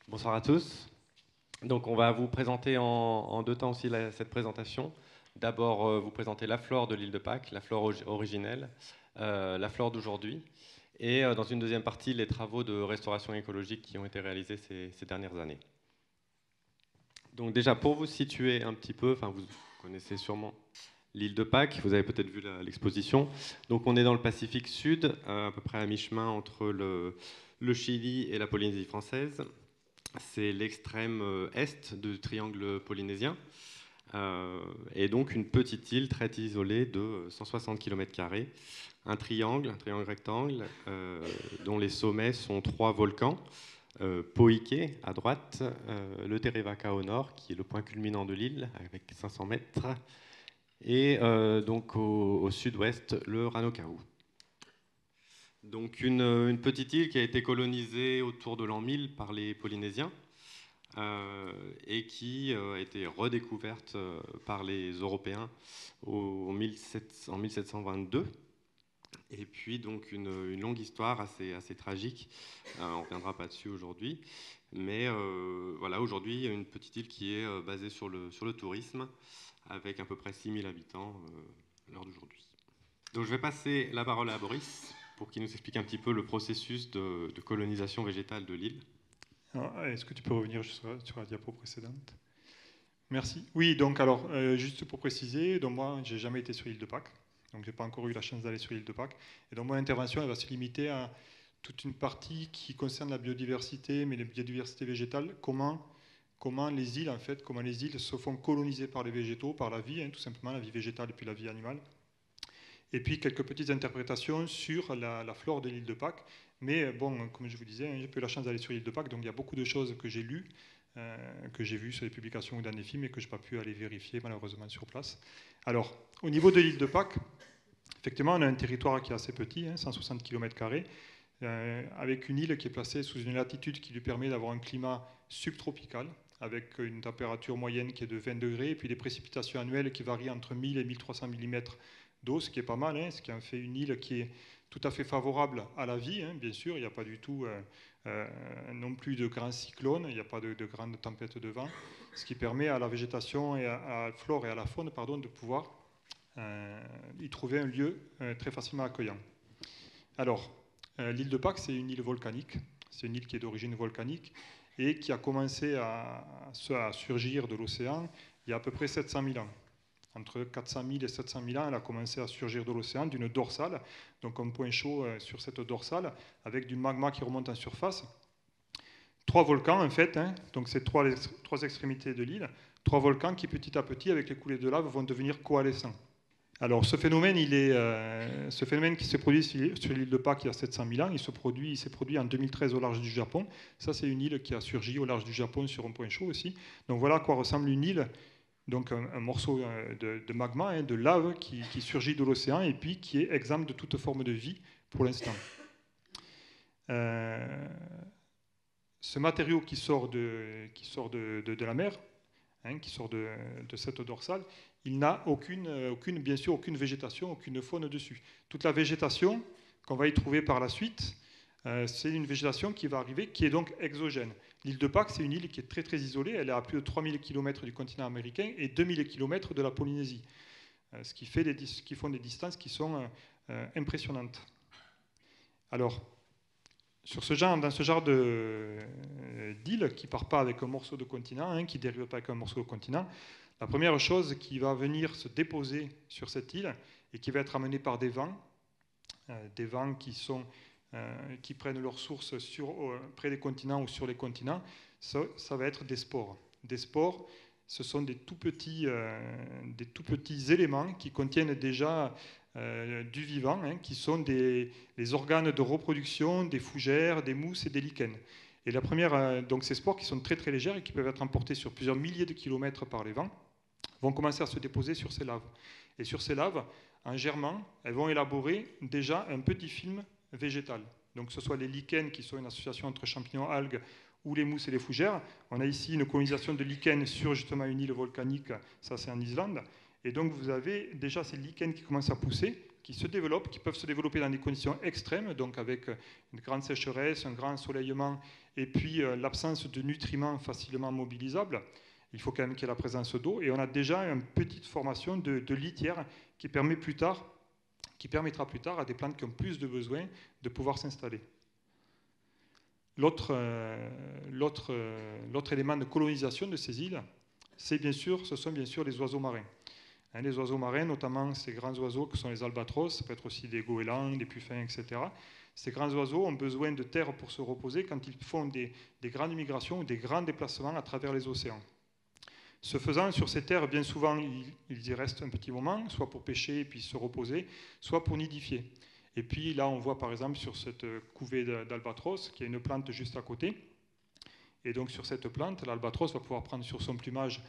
Bonsoir à tous. Donc on va vous présenter en deux temps aussi cette présentation. D'abord vous présenter la flore de l'île de Pâques, la flore originelle, la flore d'aujourd'hui, et dans une deuxième partie les travaux de restauration écologique qui ont été réalisés ces dernières années. Donc déjà pour vous situer un petit peu, enfin vous connaissez sûrement l'île de Pâques, vous avez peut-être vu l'exposition. Donc on est dans le Pacifique Sud, à peu près à mi-chemin entre le Chili et la Polynésie française. C'est l'extrême est du triangle polynésien, et donc une petite île très isolée de 160 km², un triangle rectangle, dont les sommets sont trois volcans, Poike à droite, le Terevaka au nord, qui est le point culminant de l'île avec 500 mètres, et donc au sud-ouest, le Ranokau. Donc une petite île qui a été colonisée autour de l'an 1000 par les Polynésiens, et qui a été redécouverte par les Européens en 1722. Et puis donc une longue histoire assez tragique. On ne reviendra pas dessus aujourd'hui. Mais voilà, aujourd'hui, une petite île qui est basée sur le tourisme, avec à peu près 6000 habitants à l'heure d'aujourd'hui. Donc je vais passer la parole à Boris pour qu'il nous explique un petit peu le processus de colonisation végétale de l'île. Est-ce que tu peux revenir sur la diapo précédente? Merci. Oui, donc alors, juste pour préciser, donc moi, j'ai jamais été sur l'île de Pâques, donc j'ai pas encore eu la chance d'aller sur l'île de Pâques. Et donc mon intervention, elle va se limiter à toute une partie qui concerne la biodiversité, mais la biodiversité végétale, comment les îles, en fait, comment les îles se font coloniser par les végétaux, par la vie, tout simplement, la vie végétale et puis la vie animale. Et puis quelques petites interprétations sur la flore de l'île de Pâques. Mais bon, comme je vous disais, j'ai pas eu la chance d'aller sur l'île de Pâques, donc il y a beaucoup de choses que j'ai lues, que j'ai vues sur les publications ou dans des films et que je n'ai pas pu aller vérifier malheureusement sur place. Alors, au niveau de l'île de Pâques, effectivement, on a un territoire qui est assez petit, 160 km², avec une île qui est placée sous une latitude qui lui permet d'avoir un climat subtropical, avec une température moyenne qui est de 20 degrés, et puis des précipitations annuelles qui varient entre 1000 et 1300 mm d'eau, ce qui est pas mal, ce qui en fait une île qui est tout à fait favorable à la vie, bien sûr. Il n'y a pas du tout non plus de grands cyclones, il n'y a pas de grandes tempêtes de vent, ce qui permet à la végétation et à la flore et à la faune de pouvoir y trouver un lieu très facilement accueillant. Alors, l'île de Pâques, c'est une île volcanique, c'est une île qui est d'origine volcanique et qui a commencé à surgir de l'océan il y a à peu près 700 000 ans. Entre 400 000 et 700 000 ans, elle a commencé à surgir de l'océan, d'une dorsale, donc un point chaud sur cette dorsale, avec du magma qui remonte en surface. Trois volcans, en fait, donc c'est trois extrémités de l'île, trois volcans qui, petit à petit, avec les coulées de lave, vont devenir coalescents. Alors, ce phénomène qui s'est produit sur l'île de Pâques il y a 700 000 ans, il s'est produit en 2013 au large du Japon. Ça, c'est une île qui a surgi au large du Japon sur un point chaud aussi. Donc, voilà à quoi ressemble une île. Donc un morceau de magma, de lave qui surgit de l'océan et puis qui est exempt de toute forme de vie pour l'instant. Ce matériau qui sort de la mer, qui sort de cette dorsale, il n'a bien sûr aucune végétation, aucune faune dessus. Toute la végétation qu'on va y trouver par la suite, c'est une végétation qui va arriver, qui est donc exogène. L'île de Pâques, c'est une île qui est très très isolée, elle est à plus de 3000 km du continent américain et 2000 km de la Polynésie, ce qui font des distances qui sont impressionnantes. Alors, dans ce genre d'île qui ne part pas avec un morceau de continent, qui ne dérive pas avec un morceau de continent, la première chose qui va venir se déposer sur cette île et qui va être amenée par des vents qui prennent leur source près des continents ou sur les continents, ça va être des spores. Des spores, ce sont des tout petits éléments qui contiennent déjà du vivant, qui sont les organes de reproduction des fougères, des mousses et des lichens. Et donc ces spores qui sont très très légères et qui peuvent être emportées sur plusieurs milliers de kilomètres par les vents, vont commencer à se déposer sur ces laves. Et sur ces laves, en germant, elles vont élaborer déjà un petit film végétal. Donc que ce soit les lichens qui sont une association entre champignons, algues, ou les mousses et les fougères. On a ici une colonisation de lichens sur justement une île volcanique, ça c'est en Islande. Et donc vous avez déjà ces lichens qui commencent à pousser, qui se développent, qui peuvent se développer dans des conditions extrêmes, donc avec une grande sécheresse, un grand ensoleillement, et puis l'absence de nutriments facilement mobilisables. Il faut quand même qu'il y ait la présence d'eau, et on a déjà une petite formation de litière qui permettra plus tard à des plantes qui ont plus de besoins de pouvoir s'installer. L'autre élément de colonisation de ces îles, ce sont bien sûr les oiseaux marins. Les oiseaux marins, notamment ces grands oiseaux que sont les albatros, ça peut être aussi des goélands, des puffins, etc. Ces grands oiseaux ont besoin de terre pour se reposer quand ils font des grandes migrations ou des grands déplacements à travers les océans. Ce faisant, sur ces terres, bien souvent, ils y restent un petit moment, soit pour pêcher et puis se reposer, soit pour nidifier. Et puis là, on voit par exemple sur cette couvée d'albatros, qu'il y a une plante juste à côté. Et donc sur cette plante, l'albatros va pouvoir prendre sur son plumage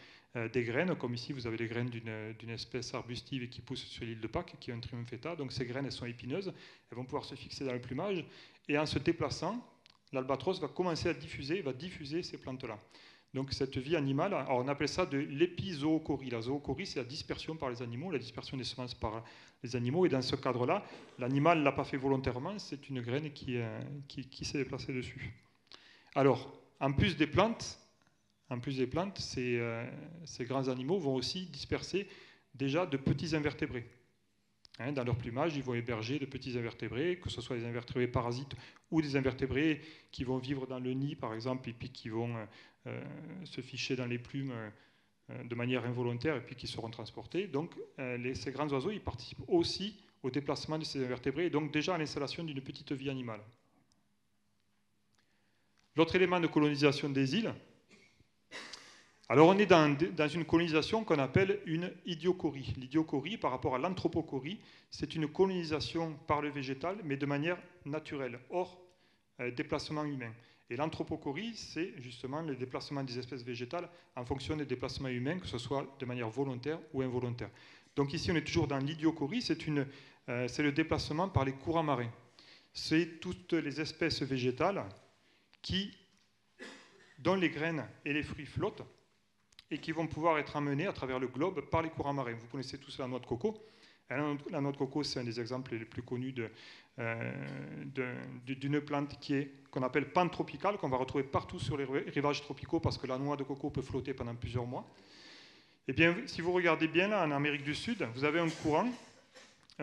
des graines, comme ici vous avez les graines d'une espèce arbustive qui pousse sur l'île de Pâques, qui est un triumpheta. Donc ces graines, elles sont épineuses, elles vont pouvoir se fixer dans le plumage. Et en se déplaçant, l'albatros va commencer à diffuser ces plantes-là. Donc cette vie animale, alors on appelle ça de l'épizoochorie. La zoochorie, c'est la dispersion par les animaux, la dispersion des semences par les animaux. Et dans ce cadre-là, l'animal ne l'a pas fait volontairement, c'est une graine qui s'est déplacée dessus. Alors, en plus des plantes, ces grands animaux vont aussi disperser déjà de petits invertébrés. Dans leur plumage, ils vont héberger de petits invertébrés, que ce soit des invertébrés parasites ou des invertébrés qui vont vivre dans le nid, par exemple, et puis qui vont se ficher dans les plumes de manière involontaire et puis qui seront transportés. Donc, ces grands oiseaux, ils participent aussi au déplacement de ces invertébrés et donc déjà à l'installation d'une petite vie animale. L'autre élément de colonisation des îles, alors on est dans une colonisation qu'on appelle une idiochorie. L'idiochorie, par rapport à l'anthropochorie, c'est une colonisation par le végétal, mais de manière naturelle, hors déplacement humain. Et l'anthropochorie, c'est justement le déplacement des espèces végétales en fonction des déplacements humains, que ce soit de manière volontaire ou involontaire. Donc ici, on est toujours dans l'idiochorie, c'est le déplacement par les courants marins. C'est toutes les espèces végétales dont les graines et les fruits flottent, et qui vont pouvoir être amenés à travers le globe par les courants marins. Vous connaissez tous la noix de coco. La noix de coco, c'est un des exemples les plus connus d'une plante qu'on appelle pantropicale, qu'on va retrouver partout sur les rivages tropicaux, parce que la noix de coco peut flotter pendant plusieurs mois. Eh bien, si vous regardez bien, là, en Amérique du Sud, vous avez un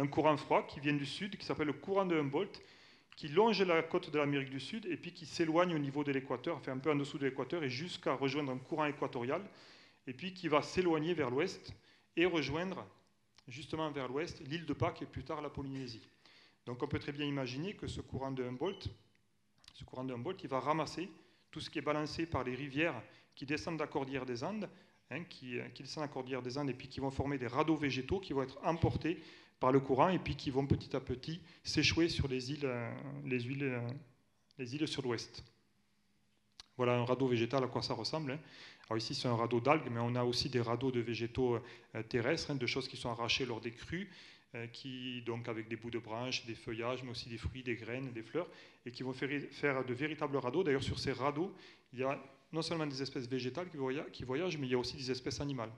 courant froid qui vient du sud, qui s'appelle le courant de Humboldt, qui longe la côte de l'Amérique du Sud et puis qui s'éloigne au niveau de l'équateur, enfin un peu en dessous de l'équateur, et jusqu'à rejoindre un courant équatorial, et puis qui va s'éloigner vers l'ouest et rejoindre justement vers l'ouest l'île de Pâques et plus tard la Polynésie. Donc on peut très bien imaginer que ce courant de Humboldt, il va ramasser tout ce qui est balancé par les rivières qui descendent de la cordillère des Andes, qui descendent de la cordillère des Andes et puis qui vont former des radeaux végétaux qui vont être emportés par le courant et puis qui vont petit à petit s'échouer sur les îles sur l'ouest. Voilà un radeau végétal, à quoi ça ressemble. Alors ici, c'est un radeau d'algues, mais on a aussi des radeaux de végétaux terrestres, de choses qui sont arrachées lors des crues, donc avec des bouts de branches, des feuillages, mais aussi des fruits, des graines, des fleurs, et qui vont faire de véritables radeaux. D'ailleurs, sur ces radeaux, il y a non seulement des espèces végétales qui voyagent, mais il y a aussi des espèces animales.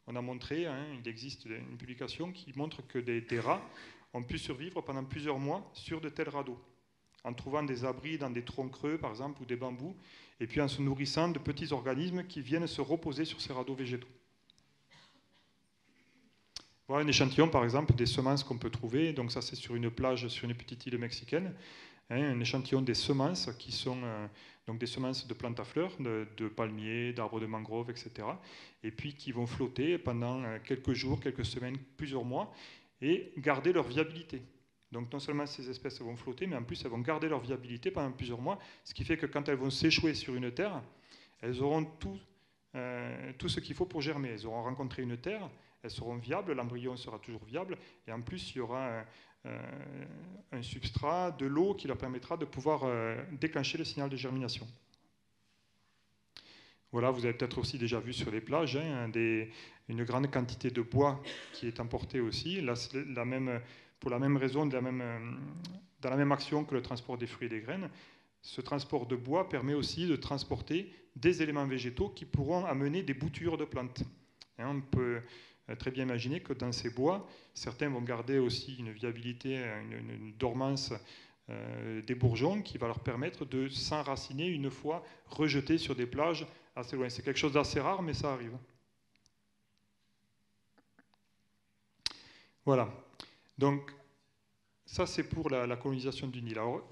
On a montré, il existe une publication qui montre que des rats ont pu survivre pendant plusieurs mois sur de tels radeaux, en trouvant des abris dans des troncs creux, par exemple, ou des bambous, et puis en se nourrissant de petits organismes qui viennent se reposer sur ces radeaux végétaux. Voilà un échantillon, par exemple, des semences qu'on peut trouver. Donc ça, c'est sur une plage, sur une petite île mexicaine. Un échantillon des semences qui sont donc des semences de plantes à fleurs, de palmiers, d'arbres de mangrove, etc. Et puis qui vont flotter pendant quelques jours, quelques semaines, plusieurs mois, et garder leur viabilité. Donc non seulement ces espèces vont flotter, mais en plus elles vont garder leur viabilité pendant plusieurs mois, ce qui fait que quand elles vont s'échouer sur une terre, elles auront tout ce qu'il faut pour germer. Elles auront rencontré une terre, elles seront viables, l'embryon sera toujours viable, et en plus il y aura un substrat, de l'eau qui leur permettra de pouvoir déclencher le signal de germination. Voilà, vous avez peut-être aussi déjà vu sur les plages une grande quantité de bois qui est emportée aussi. Là, pour la même raison, dans la même action que le transport des fruits et des graines, ce transport de bois permet aussi de transporter des éléments végétaux qui pourront amener des boutures de plantes. On peut très bien imaginer que dans ces bois, certains vont garder aussi une viabilité, une dormance des bourgeons qui va leur permettre de s'enraciner une fois rejetés sur des plages assez loin. C'est quelque chose d'assez rare, mais ça arrive. Voilà. Donc, ça, c'est pour la colonisation du Nil. Alors,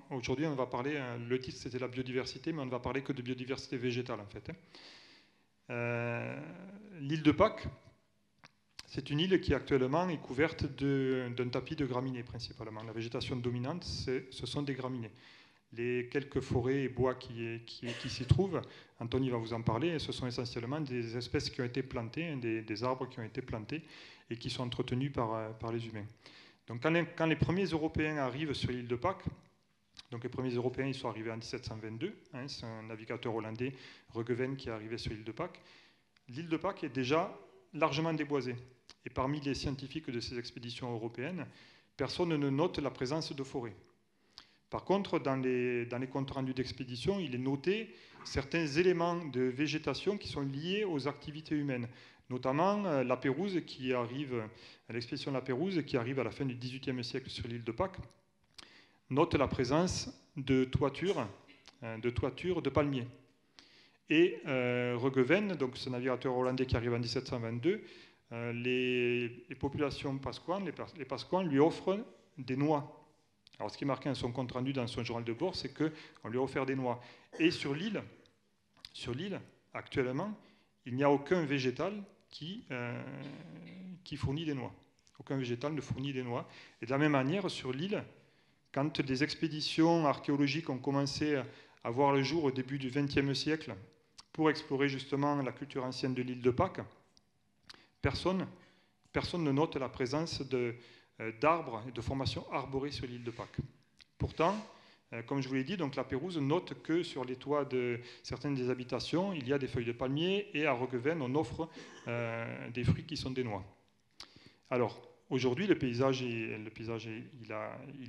aujourd'hui, on va parler, le titre, c'était la biodiversité, mais on ne va parler que de biodiversité végétale, en fait. L'île de Pâques, c'est une île qui actuellement est couverte d'un tapis de graminées, principalement. La végétation dominante, ce sont des graminées. Les quelques forêts et bois qui s'y trouvent, Anthony va vous en parler, ce sont essentiellement des espèces qui ont été plantées, des arbres qui ont été plantés et qui sont entretenus par les humains. Donc quand les premiers Européens arrivent sur l'île de Pâques, donc les premiers Européens ils sont arrivés en 1722, c'est un navigateur hollandais, Roggeveen, qui est arrivé sur l'île de Pâques. L'île de Pâques est déjà largement déboisée. Et parmi les scientifiques de ces expéditions européennes, personne ne note la présence de forêts. Par contre, dans les comptes rendus d'expédition, il est noté certains éléments de végétation qui sont liés aux activités humaines, notamment la Pérouse qui arrive, l'expédition de la Pérouse qui arrive à la fin du XVIIIe siècle sur l'île de Pâques, note la présence de toitures de palmiers. Et Roggeveen, donc ce navigateur hollandais qui arrive en 1722, les populations pasquanes, les Pasquans lui offrent des noix. Alors, ce qui est marqué dans son compte rendu dans son journal de bord, c'est qu'on lui a offert des noix. Et sur l'île, actuellement, il n'y a aucun végétal qui fournit des noix. Aucun végétal ne fournit des noix. Et de la même manière, sur l'île, quand des expéditions archéologiques ont commencé à voir le jour au début du XXe siècle pour explorer justement la culture ancienne de l'île de Pâques, personne ne note la présence d'arbres et de formations arborées sur l'île de Pâques. Pourtant, comme je vous l'ai dit, donc la Pérouse note que sur les toits de certaines des habitations, il y a des feuilles de palmier et à Roggeveen, on offre des fruits qui sont des noix. Alors, aujourd'hui, le paysage il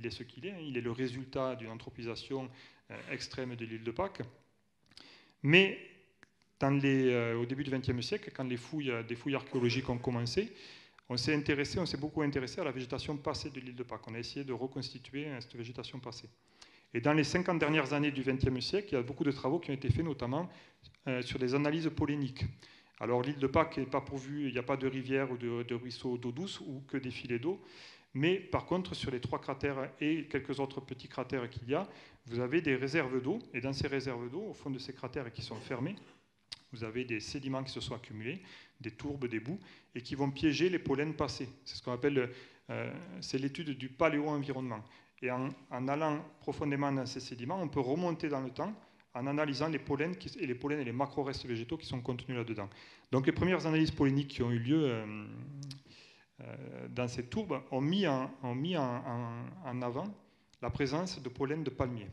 est ce qu'il est. Il est le résultat d'une anthropisation extrême de l'île de Pâques. Mais au début du XXe siècle, quand des fouilles archéologiques ont commencé, on s'est beaucoup intéressé à la végétation passée de l'île de Pâques. On a essayé de reconstituer cette végétation passée. Et dans les 50 dernières années du XXe siècle, il y a beaucoup de travaux qui ont été faits, notamment sur des analyses poléniques. Alors l'île de Pâques n'est pas pourvue, il n'y a pas de rivière ou de ruisseau d'eau douce ou que des filets d'eau. Mais par contre, sur les 3 cratères et quelques autres petits cratères qu'il y a, vous avez des réserves d'eau. Et dans ces réserves d'eau, au fond de ces cratères qui sont fermés, vous avez des sédiments qui se sont accumulés, des tourbes, des boues, et qui vont piéger les pollens passés. C'est ce qu'on appelle, c'est l'étude du paléo-environnement. Et en allant profondément dans ces sédiments, on peut remonter dans le temps en analysant les pollens et les macro-restes végétaux qui sont contenus là-dedans. Donc les premières analyses polliniques qui ont eu lieu dans ces tourbes ont mis en avant la présence de pollen de palmier.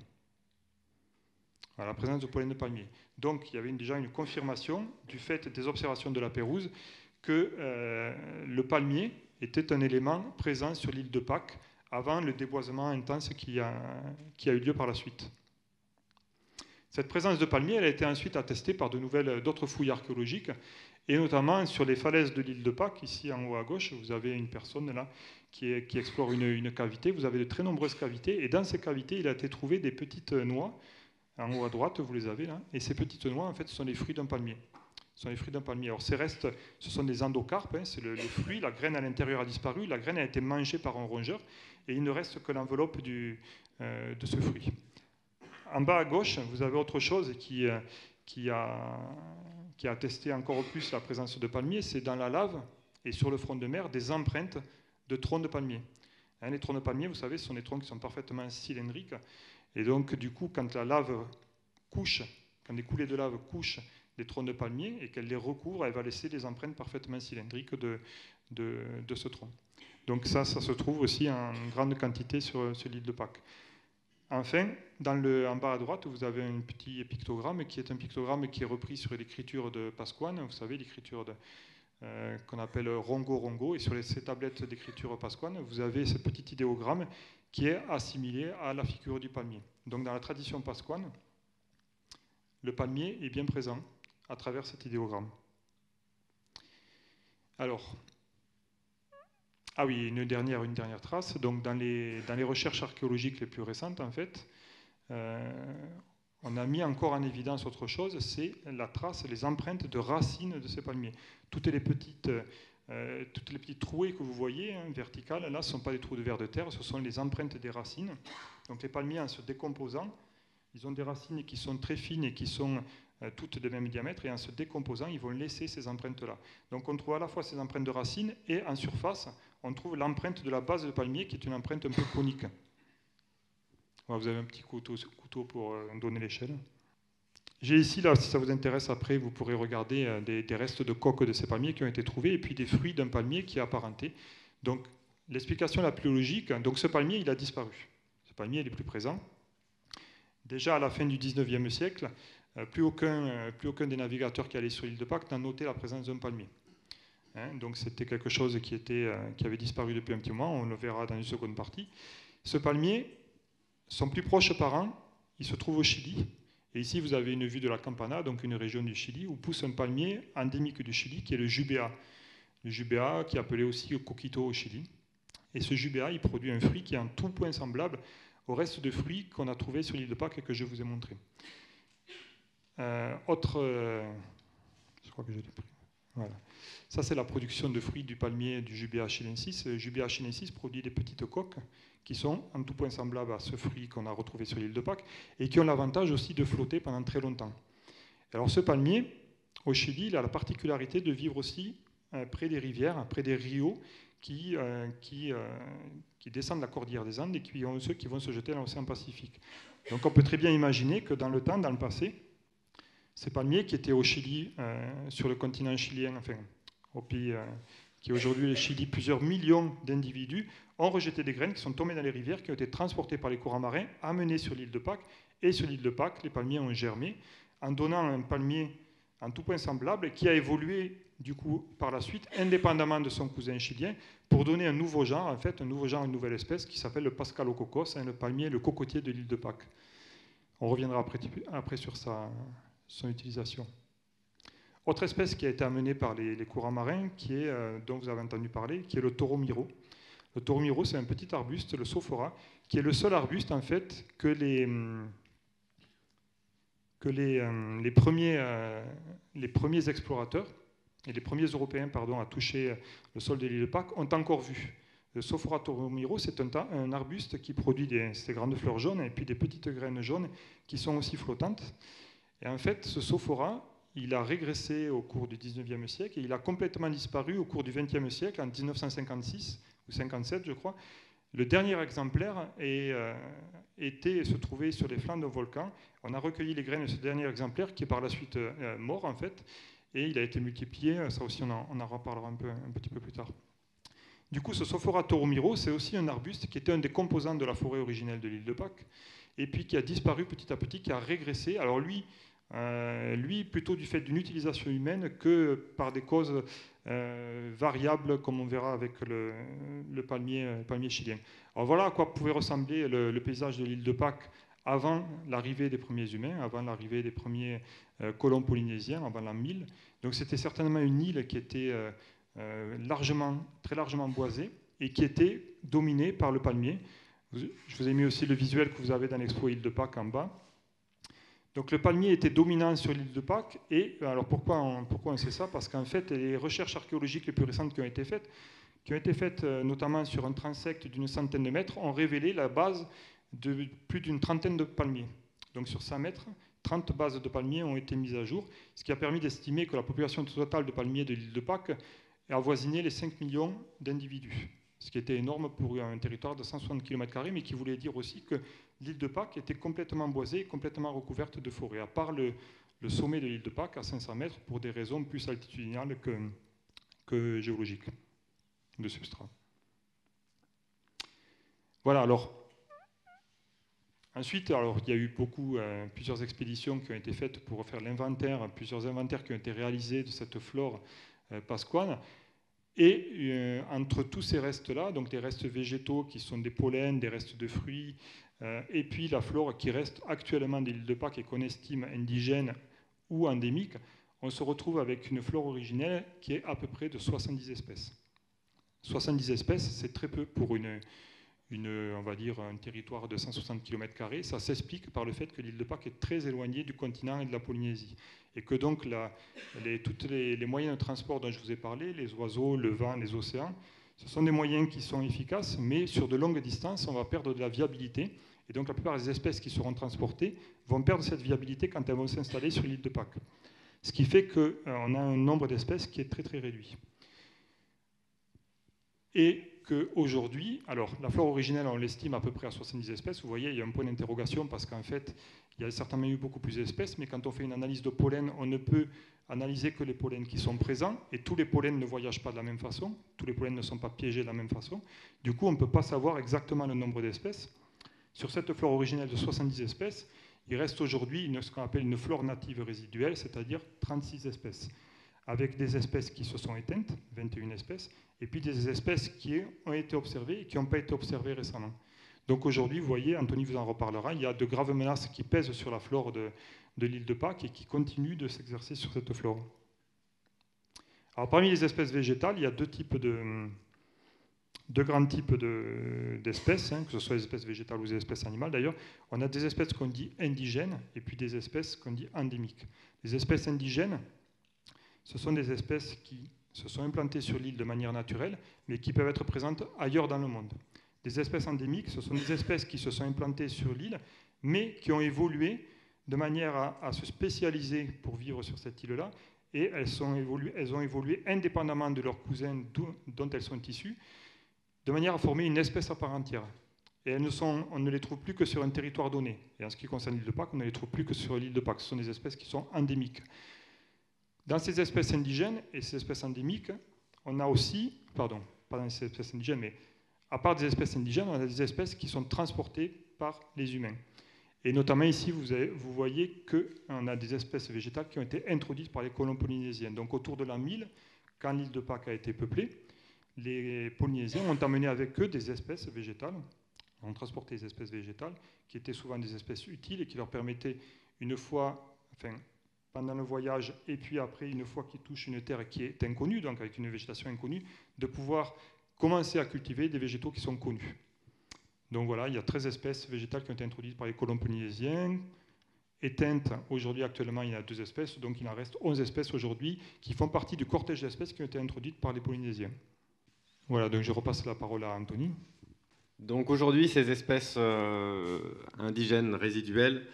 Voilà, la présence de pollen de palmier. Donc il y avait déjà une confirmation du fait des observations de la Pérouse que le palmier était un élément présent sur l'île de Pâques avant le déboisement intense qui a eu lieu par la suite. Cette présence de palmiers elle a été ensuite attestée par d'autres fouilles archéologiques, et notamment sur les falaises de l'île de Pâques. Ici en haut à gauche, vous avez une personne là qui explore une cavité. Vous avez de très nombreuses cavités, et dans ces cavités, il a été trouvé des petites noix. En haut à droite, vous les avez là. Et ces petites noix, en fait, ce sont les fruits d'un palmier. Ce sont les fruits d'un palmier. Alors ces restes, ce sont des endocarpes, c'est les fruits. La graine à l'intérieur a disparu. La graine a été mangée par un rongeur, et il ne reste que l'enveloppe de ce fruit. En bas à gauche, vous avez autre chose qui a attesté encore plus la présence de palmiers. C'est dans la lave et sur le front de mer des empreintes de troncs de palmier. Les troncs de palmier, vous savez, ce sont des troncs qui sont parfaitement cylindriques. Et donc, du coup, quand la lave couche, quand des coulées de lave couchent les troncs de palmier et qu'elle les recouvre, elle va laisser des empreintes parfaitement cylindriques de ce tronc. Donc ça se trouve aussi en grande quantité sur l'île de Pâques. Enfin, en bas à droite, vous avez un petit pictogramme qui est un pictogramme qui est repris sur l'écriture de Pasquane. Vous savez, l'écriture qu'on appelle Rongo-Rongo. Et sur ces tablettes d'écriture Pasquane, vous avez ce petit idéogramme qui est assimilé à la figure du palmier. Donc dans la tradition pasquane, le palmier est bien présent à travers cet idéogramme. Alors, ah oui, une dernière trace. Donc, dans les recherches archéologiques les plus récentes, en fait, on a mis encore en évidence autre chose, c'est la trace, les empreintes de racines de ces palmiers. Toutes les petites trouées que vous voyez, hein, verticales, là, ce ne sont pas des trous de vers de terre, ce sont les empreintes des racines. Donc les palmiers, en se décomposant, ils ont des racines qui sont très fines et qui sont toutes de même diamètre, et en se décomposant, ils vont laisser ces empreintes-là. Donc on trouve à la fois ces empreintes de racines, et en surface, on trouve l'empreinte de la base de palmier, qui est une empreinte un peu conique. Voilà, vous avez un petit couteau pour donner l'échelle. J'ai ici, là, si ça vous intéresse, après, vous pourrez regarder des restes de coques de ces palmiers qui ont été trouvés, et puis des fruits d'un palmier qui est apparenté. Donc, l'explication la plus logique, donc ce palmier, il a disparu. Ce palmier, il est plus présent. Déjà, à la fin du 19e siècle, plus aucun des navigateurs qui allaient sur l'île de Pâques n'a noté la présence d'un palmier. Hein, donc, c'était quelque chose qui avait disparu depuis un petit moment, on le verra dans une seconde partie. Ce palmier, son plus proche parent, il se trouve au Chili. Et ici, vous avez une vue de la Campana, donc une région du Chili, où pousse un palmier endémique du Chili, qui est le jubéa. Le jubéa, qui est appelé aussi le coquito au Chili. Et ce jubéa, il produit un fruit qui est en tout point semblable au reste de fruits qu'on a trouvés sur l'île de Pâques et que je vous ai montré. Je crois que je l'ai pris. Voilà. Ça, c'est la production de fruits du palmier du Jubéa chilensis. Le Jubéa chilensis produit des petites coques qui sont en tout point semblables à ce fruit qu'on a retrouvé sur l'île de Pâques et qui ont l'avantage aussi de flotter pendant très longtemps. Alors, ce palmier, au Chili, il a la particularité de vivre aussi près des rivières, près des rios qui descendent la cordillère des Andes et ceux qui vont se jeter dans l'océan Pacifique. Donc, on peut très bien imaginer que dans le passé, ces palmiers qui étaient au Chili, sur le continent chilien, enfin, au pays qui est aujourd'hui le Chili, plusieurs millions d'individus ont rejeté des graines qui sont tombées dans les rivières, qui ont été transportées par les courants marins, amenées sur l'île de Pâques. Et sur l'île de Pâques, les palmiers ont germé, en donnant un palmier en tout point semblable, qui a évolué du coup par la suite, indépendamment de son cousin chilien, pour donner un nouveau genre, en fait, une nouvelle espèce qui s'appelle le Pascalococos, le palmier, le cocotier de l'île de Pâques. On reviendra après sur son utilisation. Autre espèce qui a été amenée par les courants marins, dont vous avez entendu parler, qui est le taureau miro. Le taureau miro, c'est un petit arbuste, le sophora, qui est le seul arbuste en fait que les premiers explorateurs et les premiers Européens à toucher le sol de l'île de Pâques ont encore vu. Le Sophora taureau miro, c'est un arbuste qui produit ces grandes fleurs jaunes et puis des petites graines jaunes qui sont aussi flottantes. Et en fait, ce Sophora, il a régressé au cours du 19e siècle et il a complètement disparu au cours du 20e siècle, en 1956 ou 57, je crois. Le dernier exemplaire se trouvait sur les flancs d'un volcan. On a recueilli les graines de ce dernier exemplaire qui est par la suite mort, en fait, et il a été multiplié. Ça aussi, on en reparlera un petit peu plus tard. Du coup, ce Sophora taureau miro, c'est aussi un arbuste qui était un des composants de la forêt originelle de l'île de Pâques, et puis qui a disparu petit à petit, qui a régressé. Alors lui plutôt du fait d'une utilisation humaine que par des causes variables, comme on verra avec le palmier chilien. Alors voilà à quoi pouvait ressembler le paysage de l'île de Pâques avant l'arrivée des premiers humains, avant l'arrivée des premiers colons polynésiens, avant l'an 1000. Donc c'était certainement une île qui était très largement boisée et qui était dominée par le palmier. Je vous ai mis aussi le visuel que vous avez dans l'expo Île de Pâques en bas. Donc le palmier était dominant sur l'île de Pâques. Et alors pourquoi on sait ça? Parce qu'en fait, les recherches archéologiques les plus récentes qui ont été faites notamment sur un transect d'une centaine de mètres, ont révélé la base de plus d'une trentaine de palmiers. Donc sur 100 mètres, 30 bases de palmiers ont été mises à jour, ce qui a permis d'estimer que la population totale de palmiers de l'île de Pâques a avoisiné les 5 millions d'individus. Ce qui était énorme pour un territoire de 160 km², mais qui voulait dire aussi que l'île de Pâques était complètement boisée et complètement recouverte de forêt, à part le sommet de l'île de Pâques à 500 mètres pour des raisons plus altitudinales que géologiques de substrat. Voilà, alors. Ensuite, il y a eu plusieurs expéditions qui ont été faites pour faire l'inventaire, plusieurs inventaires qui ont été réalisés de cette flore pasquane. Et entre tous ces restes-là, donc des restes végétaux qui sont des pollens, des restes de fruits, et puis la flore qui reste actuellement de l'île de Pâques et qu'on estime indigène ou endémique, on se retrouve avec une flore originelle qui est à peu près de 70 espèces. 70 espèces, c'est très peu pour on va dire, un territoire de 160 km². Ça s'explique par le fait que l'île de Pâques est très éloignée du continent et de la Polynésie. Et que donc, tous les moyens de transport dont je vous ai parlé, les oiseaux, le vent, les océans, ce sont des moyens qui sont efficaces, mais sur de longues distances, on va perdre de la viabilité. Et donc, la plupart des espèces qui seront transportées vont perdre cette viabilité quand elles vont s'installer sur l'île de Pâques. Ce qui fait qu'on a un nombre d'espèces qui est très, très réduit. Et qu'aujourd'hui, alors la flore originelle, on l'estime à peu près à 70 espèces. Vous voyez, il y a un point d'interrogation parce qu'en fait, il y a certainement eu beaucoup plus d'espèces, mais quand on fait une analyse de pollen, on ne peut analyser que les pollens qui sont présents, et tous les pollens ne voyagent pas de la même façon, tous les pollens ne sont pas piégés de la même façon. Du coup, on ne peut pas savoir exactement le nombre d'espèces. Sur cette flore originelle de 70 espèces, il reste aujourd'hui ce qu'on appelle une flore native résiduelle, c'est-à-dire 36 espèces, avec des espèces qui se sont éteintes, 21 espèces, et puis des espèces qui ont été observées et qui n'ont pas été observées récemment. Donc aujourd'hui, vous voyez, Anthony vous en reparlera, il y a de graves menaces qui pèsent sur la flore de l'île de Pâques et qui continuent de s'exercer sur cette flore. Alors parmi les espèces végétales, il y a deux grands types d'espèces, que ce soit les espèces végétales ou les espèces animales d'ailleurs. On a des espèces qu'on dit indigènes et puis des espèces qu'on dit endémiques. Les espèces indigènes, ce sont des espèces qui se sont implantées sur l'île de manière naturelle, mais qui peuvent être présentes ailleurs dans le monde. Des espèces endémiques, ce sont des espèces qui se sont implantées sur l'île, mais qui ont évolué de manière à se spécialiser pour vivre sur cette île-là, et elles ont évolué indépendamment de leurs cousins dont elles sont issues, de manière à former une espèce à part entière. Et on ne les trouve plus que sur un territoire donné. Et en ce qui concerne l'île de Pâques, on ne les trouve plus que sur l'île de Pâques. Ce sont des espèces qui sont endémiques. Dans ces espèces indigènes et ces espèces endémiques, on a aussi, pas dans ces espèces indigènes, mais à part des espèces indigènes, on a des espèces qui sont transportées par les humains. Et notamment ici, vous voyez qu'on a des espèces végétales qui ont été introduites par les colons polynésiens. Donc autour de l'an 1000, quand l'île de Pâques a été peuplée, les Polynésiens ont emmené avec eux des espèces végétales, ont transporté des espèces végétales, qui étaient souvent des espèces utiles et qui leur permettaient, pendant le voyage, et puis après, une fois qu'ils touchent une terre qui est inconnue, donc avec une végétation inconnue, de pouvoir commencer à cultiver des végétaux qui sont connus. Donc voilà, il y a 13 espèces végétales qui ont été introduites par les colons polynésiens. Éteintes, aujourd'hui, actuellement, il y a 2 espèces, donc il en reste 11 espèces aujourd'hui qui font partie du cortège d'espèces qui ont été introduites par les Polynésiens. Voilà, donc je repasse la parole à Anthony. Donc aujourd'hui, ces espèces indigènes résiduelles,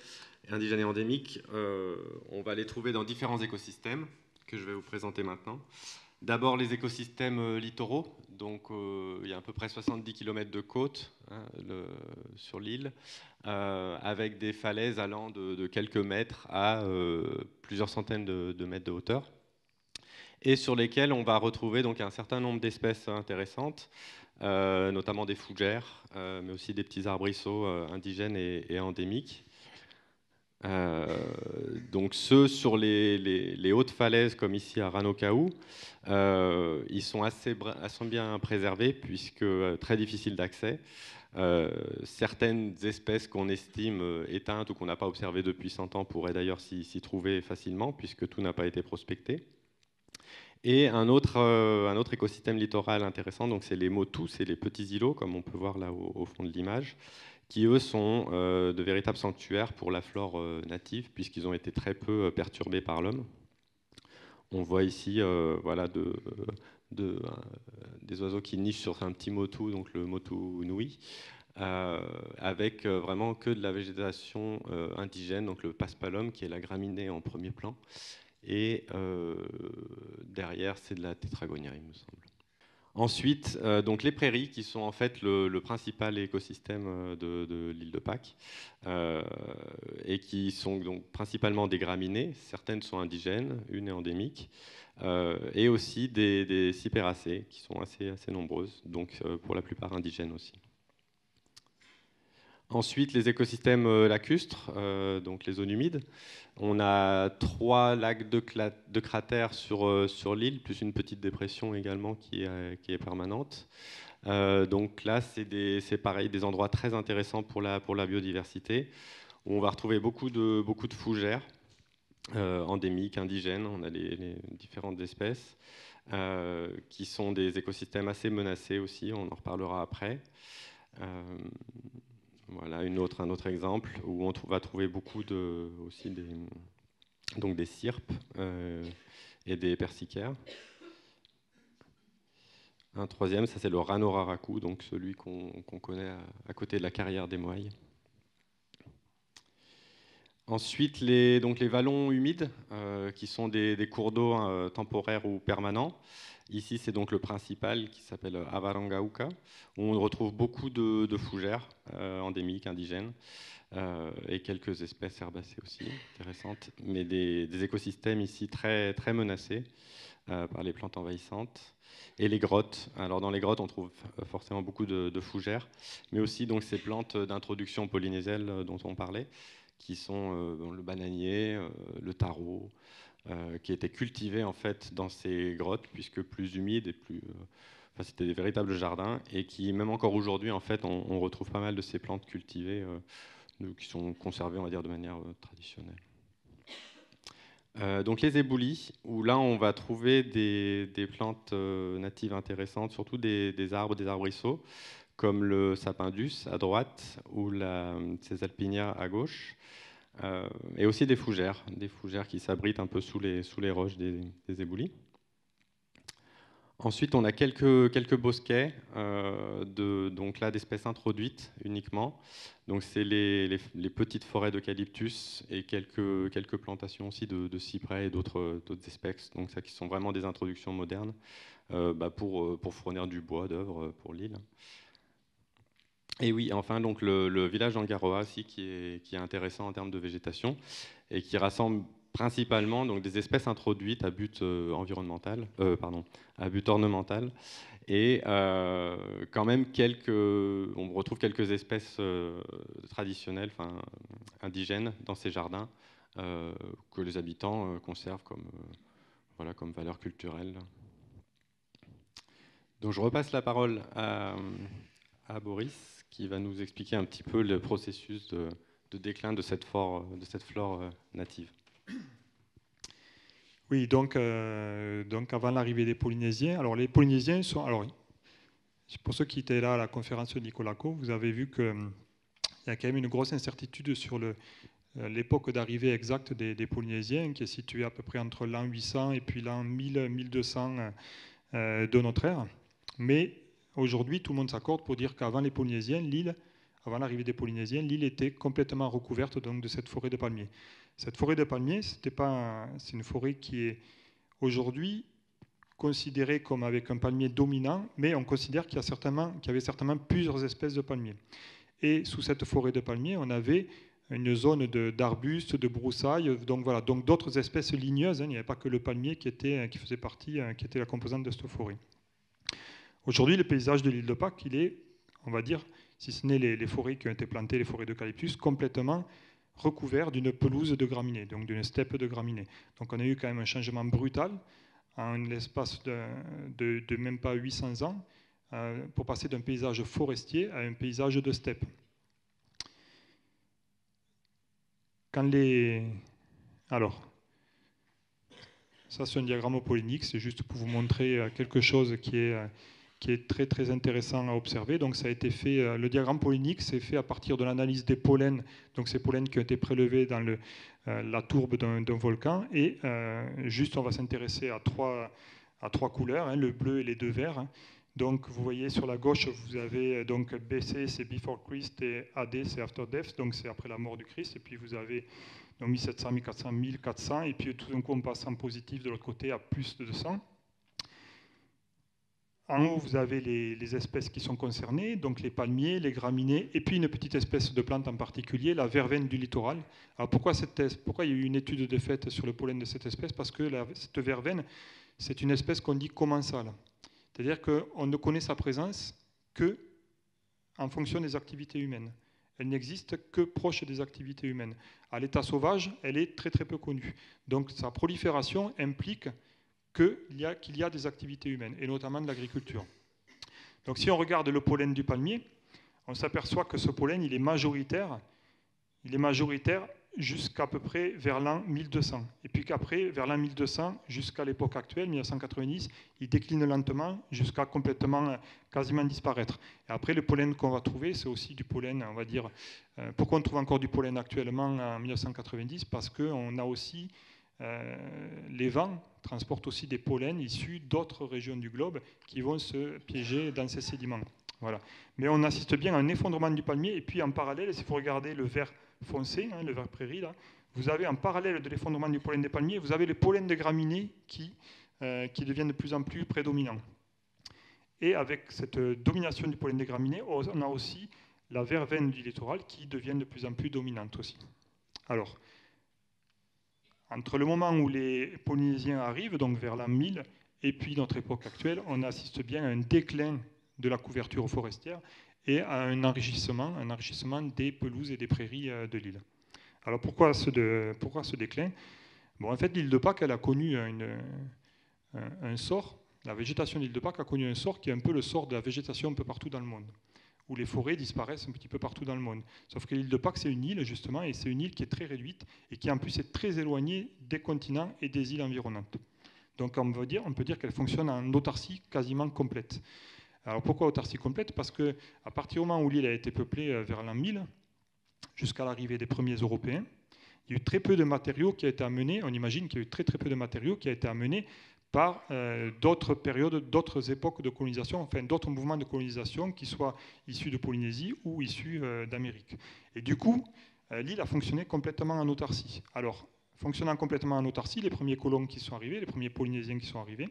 indigènes et endémiques, on va les trouver dans différents écosystèmes que je vais vous présenter maintenant. D'abord les écosystèmes littoraux, donc il y a à peu près 70 km de côte sur l'île, avec des falaises allant de quelques mètres à plusieurs centaines de mètres de hauteur, et sur lesquels on va retrouver donc un certain nombre d'espèces intéressantes, notamment des fougères, mais aussi des petits arbrisseaux indigènes et endémiques. Donc ceux sur les hautes falaises, comme ici à Ranokau, ils sont assez bien préservés, puisque très difficiles d'accès. Certaines espèces qu'on estime éteintes ou qu'on n'a pas observées depuis 100 ans pourraient d'ailleurs s'y trouver facilement, puisque tout n'a pas été prospecté. Et un autre écosystème littoral intéressant, donc c'est les motus, c'est les petits îlots, comme on peut voir là au fond de l'image, qui eux sont de véritables sanctuaires pour la flore native, puisqu'ils ont été très peu perturbés par l'homme. On voit ici voilà, des oiseaux qui nichent sur un petit motu, donc le motu nui, avec vraiment que de la végétation indigène, donc le paspalum, qui est la graminée en premier plan. Et derrière, c'est de la tétragonia, il me semble. Ensuite, donc les prairies, qui sont en fait le principal écosystème de l'île de Pâques, et qui sont donc principalement des graminées. Certaines sont indigènes, une est endémique, et aussi des cypéracées, qui sont assez nombreuses, donc pour la plupart indigènes aussi. Ensuite, les écosystèmes lacustres, donc les zones humides. On a 3 lacs de cratères sur l'île, plus une petite dépression également qui est permanente. Donc là, c'est pareil, des endroits très intéressants pour la biodiversité, où on va retrouver beaucoup de fougères, endémiques, indigènes. On a les différentes espèces qui sont des écosystèmes assez menacés aussi, on en reparlera après. Voilà un autre exemple où on va trouver beaucoup aussi des cyrpes et des persicaires. Un troisième, ça c'est le rano-raraku, donc celui qu'on connaît à côté de la carrière des Moailles. Ensuite, les vallons humides, qui sont des cours d'eau temporaires ou permanents. Ici, c'est donc le principal qui s'appelle Avarangauka, où on retrouve beaucoup de fougères endémiques, indigènes, et quelques espèces herbacées aussi, intéressantes, mais des écosystèmes ici très, très menacés par les plantes envahissantes. Et les grottes. Alors dans les grottes, on trouve forcément beaucoup de fougères, mais aussi donc, ces plantes d'introduction polynésienne dont on parlait, qui sont le bananier, le taro, qui étaient cultivés en fait dans ces grottes, puisque plus humides et plus, c'était des véritables jardins, et qui même encore aujourd'hui en fait, on retrouve pas mal de ces plantes cultivées qui sont conservées, on va dire, de manière traditionnelle. Donc les éboulis, où là on va trouver des plantes natives intéressantes, surtout des arbrisseaux, comme le sapindus à droite ou la Caesalpinia à gauche, et aussi des fougères qui s'abritent un peu sous les roches des éboulis. Ensuite, on a quelques bosquets, donc là d'espèces introduites uniquement. Donc c'est les petites forêts d'eucalyptus et quelques plantations aussi de cyprès et d'autres espèces. Donc ça qui sont vraiment des introductions modernes pour fournir du bois d'œuvre pour l'île. Et oui, enfin donc le village d'Angaroa aussi qui est intéressant en termes de végétation et qui rassemble principalement donc des espèces introduites à but à but ornemental, et quand même on retrouve quelques espèces traditionnelles, indigènes dans ces jardins que les habitants conservent comme valeur culturelle. Donc je repasse la parole à Boris, qui va nous expliquer un petit peu le processus de déclin de cette flore native. Oui, donc avant l'arrivée des Polynésiens, alors les Polynésiens sont... Alors, pour ceux qui étaient là à la conférence de Nicolas Co, vous avez vu qu'il y a quand même une grosse incertitude sur l'époque d'arrivée exacte des Polynésiens, qui est située à peu près entre l'an 800 et puis l'an 1200 de notre ère. Mais aujourd'hui, tout le monde s'accorde pour dire qu'avant les Polynésiens, avant l'arrivée des Polynésiens, l'île était complètement recouverte donc, de cette forêt de palmiers. Cette forêt de palmiers, c'est une forêt qui est aujourd'hui considérée comme avec un palmier dominant, mais on considère qu'il y avait certainement plusieurs espèces de palmiers. Et sous cette forêt de palmiers, on avait une zone d'arbustes, de broussailles, donc voilà, donc d'autres espèces ligneuses. Il n'y avait pas que le palmier qui faisait partie, qui était la composante de cette forêt. Aujourd'hui, le paysage de l'île de Pâques, il est, on va dire, si ce n'est les forêts qui ont été plantées, les forêts d'eucalyptus, complètement recouvert d'une pelouse de graminées, donc d'une steppe de graminées. Donc on a eu quand même un changement brutal en l'espace de même pas 800 ans pour passer d'un paysage forestier à un paysage de steppe. Alors, ça c'est un diagramme polynique, c'est juste pour vous montrer quelque chose qui est très très intéressant à observer. Donc ça a été fait, le diagramme polynique c'est fait à partir de l'analyse des pollens, donc ces pollens qui ont été prélevés dans la tourbe d'un volcan, et juste on va s'intéresser à trois couleurs, le bleu et les deux verts. Donc vous voyez sur la gauche vous avez donc BC c'est Before Christ et AD c'est After Death, donc c'est après la mort du Christ, et puis vous avez donc 1700, 1400, 1400, et puis tout d'un coup on passe en positif de l'autre côté à plus de 200. En haut, vous avez les espèces qui sont concernées, donc les palmiers, les graminées, et puis une petite espèce de plante en particulier, la verveine du littoral. Alors pourquoi il y a eu une étude de fait sur le pollen de cette espèce? Parce que cette verveine, c'est une espèce qu'on dit commensale. C'est-à-dire qu'on ne connaît sa présence qu'en fonction des activités humaines. Elle n'existe que proche des activités humaines. À l'état sauvage, elle est très très peu connue. Donc sa prolifération implique qu'il y a des activités humaines, et notamment de l'agriculture. Donc si on regarde le pollen du palmier, on s'aperçoit que ce pollen, il est majoritaire jusqu'à peu près vers l'an 1200. Et puis qu'après, vers l'an 1200, jusqu'à l'époque actuelle, 1990, il décline lentement jusqu'à complètement, quasiment disparaître. Et après, le pollen qu'on va trouver, c'est aussi du pollen, on va dire... pourquoi on trouve encore du pollen actuellement en 1990? Parce qu'on a aussi... les vents transportent aussi des pollens issus d'autres régions du globe qui vont se piéger dans ces sédiments. Voilà. Mais on assiste bien à un effondrement du palmier, et puis en parallèle, si vous regardez le vert foncé, le vert prairie, là, vous avez en parallèle de l'effondrement du pollen des palmiers, vous avez les pollens de graminées qui deviennent de plus en plus prédominants. Et avec cette domination du pollen des graminées, on a aussi la verveine du littoral qui devient de plus en plus dominante aussi. Alors, entre le moment où les Polynésiens arrivent, donc vers l'an 1000, et puis notre époque actuelle, on assiste bien à un déclin de la couverture forestière et à un enrichissement des pelouses et des prairies de l'île. Alors pourquoi ce déclin? Bon, en fait, l'île de Pâques, elle a connu un sort, la végétation de l'île de Pâques a connu un sort qui est un peu le sort de la végétation un peu partout dans le monde, où les forêts disparaissent un petit peu partout dans le monde. Sauf que l'île de Pâques, c'est une île, justement, et c'est une île qui est très réduite et qui, en plus, est très éloignée des continents et des îles environnantes. Donc, on peut dire qu'elle fonctionne en autarcie quasiment complète. Alors, pourquoi autarcie complète? Parce qu'à partir du moment où l'île a été peuplée vers l'an 1000, jusqu'à l'arrivée des premiers Européens, il y a eu très peu de matériaux qui a été amenés, on imagine qu'il y a eu très peu de matériaux qui a été amenés par d'autres périodes, d'autres époques de colonisation, enfin d'autres mouvements de colonisation qui soient issus de Polynésie ou issus d'Amérique. Et du coup, l'île a fonctionné complètement en autarcie. Alors, fonctionnant complètement en autarcie, les premiers colons qui sont arrivés, les premiers Polynésiens qui sont arrivés,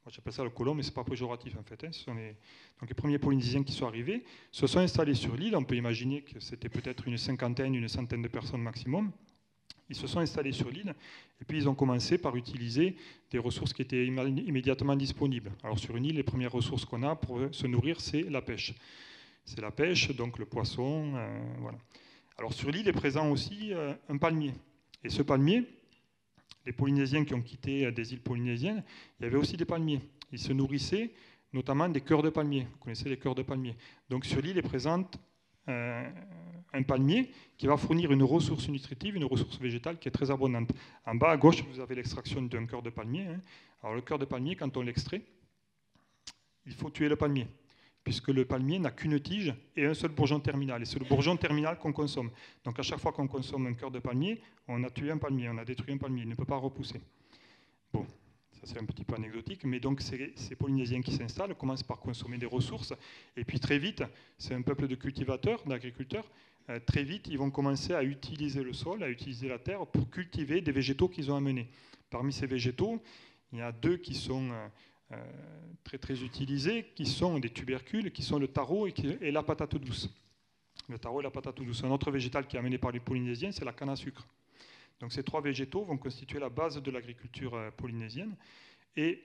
moi j'appelle ça le colon, mais ce n'est pas péjoratif en fait, ce sont donc les premiers Polynésiens qui sont arrivés, se sont installés sur l'île, on peut imaginer que c'était peut-être une cinquantaine, une centaine de personnes maximum. Ils se sont installés sur l'île et puis ils ont commencé par utiliser des ressources qui étaient immédiatement disponibles. Alors sur une île, les premières ressources qu'on a pour se nourrir, c'est la pêche. C'est la pêche, donc le poisson, voilà. Alors sur l'île est présent aussi un palmier. Et ce palmier, les Polynésiens qui ont quitté des îles polynésiennes, il y avait aussi des palmiers. Ils se nourrissaient notamment des cœurs de palmier. Vous connaissez les cœurs de palmier. Donc sur l'île est présente un palmier qui va fournir une ressource nutritive, une ressource végétale qui est très abondante. En bas à gauche, vous avez l'extraction d'un cœur de palmier. Alors le cœur de palmier, quand on l'extrait, il faut tuer le palmier, puisque le palmier n'a qu'une tige et un seul bourgeon terminal. Et c'est le bourgeon terminal qu'on consomme. Donc à chaque fois qu'on consomme un cœur de palmier, on a tué un palmier, on a détruit un palmier, il ne peut pas repousser. Bon. Ça, c'est un petit peu anecdotique, mais donc ces Polynésiens qui s'installent commencent par consommer des ressources, et puis très vite, c'est un peuple de cultivateurs, d'agriculteurs, très vite, ils vont commencer à utiliser le sol, à utiliser la terre pour cultiver des végétaux qu'ils ont amenés. Parmi ces végétaux, il y a deux qui sont très, très utilisés, qui sont des tubercules, qui sont le taro et la patate douce. Le taro et la patate douce. Un autre végétal qui est amené par les Polynésiens, c'est la canne à sucre. Donc ces trois végétaux vont constituer la base de l'agriculture polynésienne. Et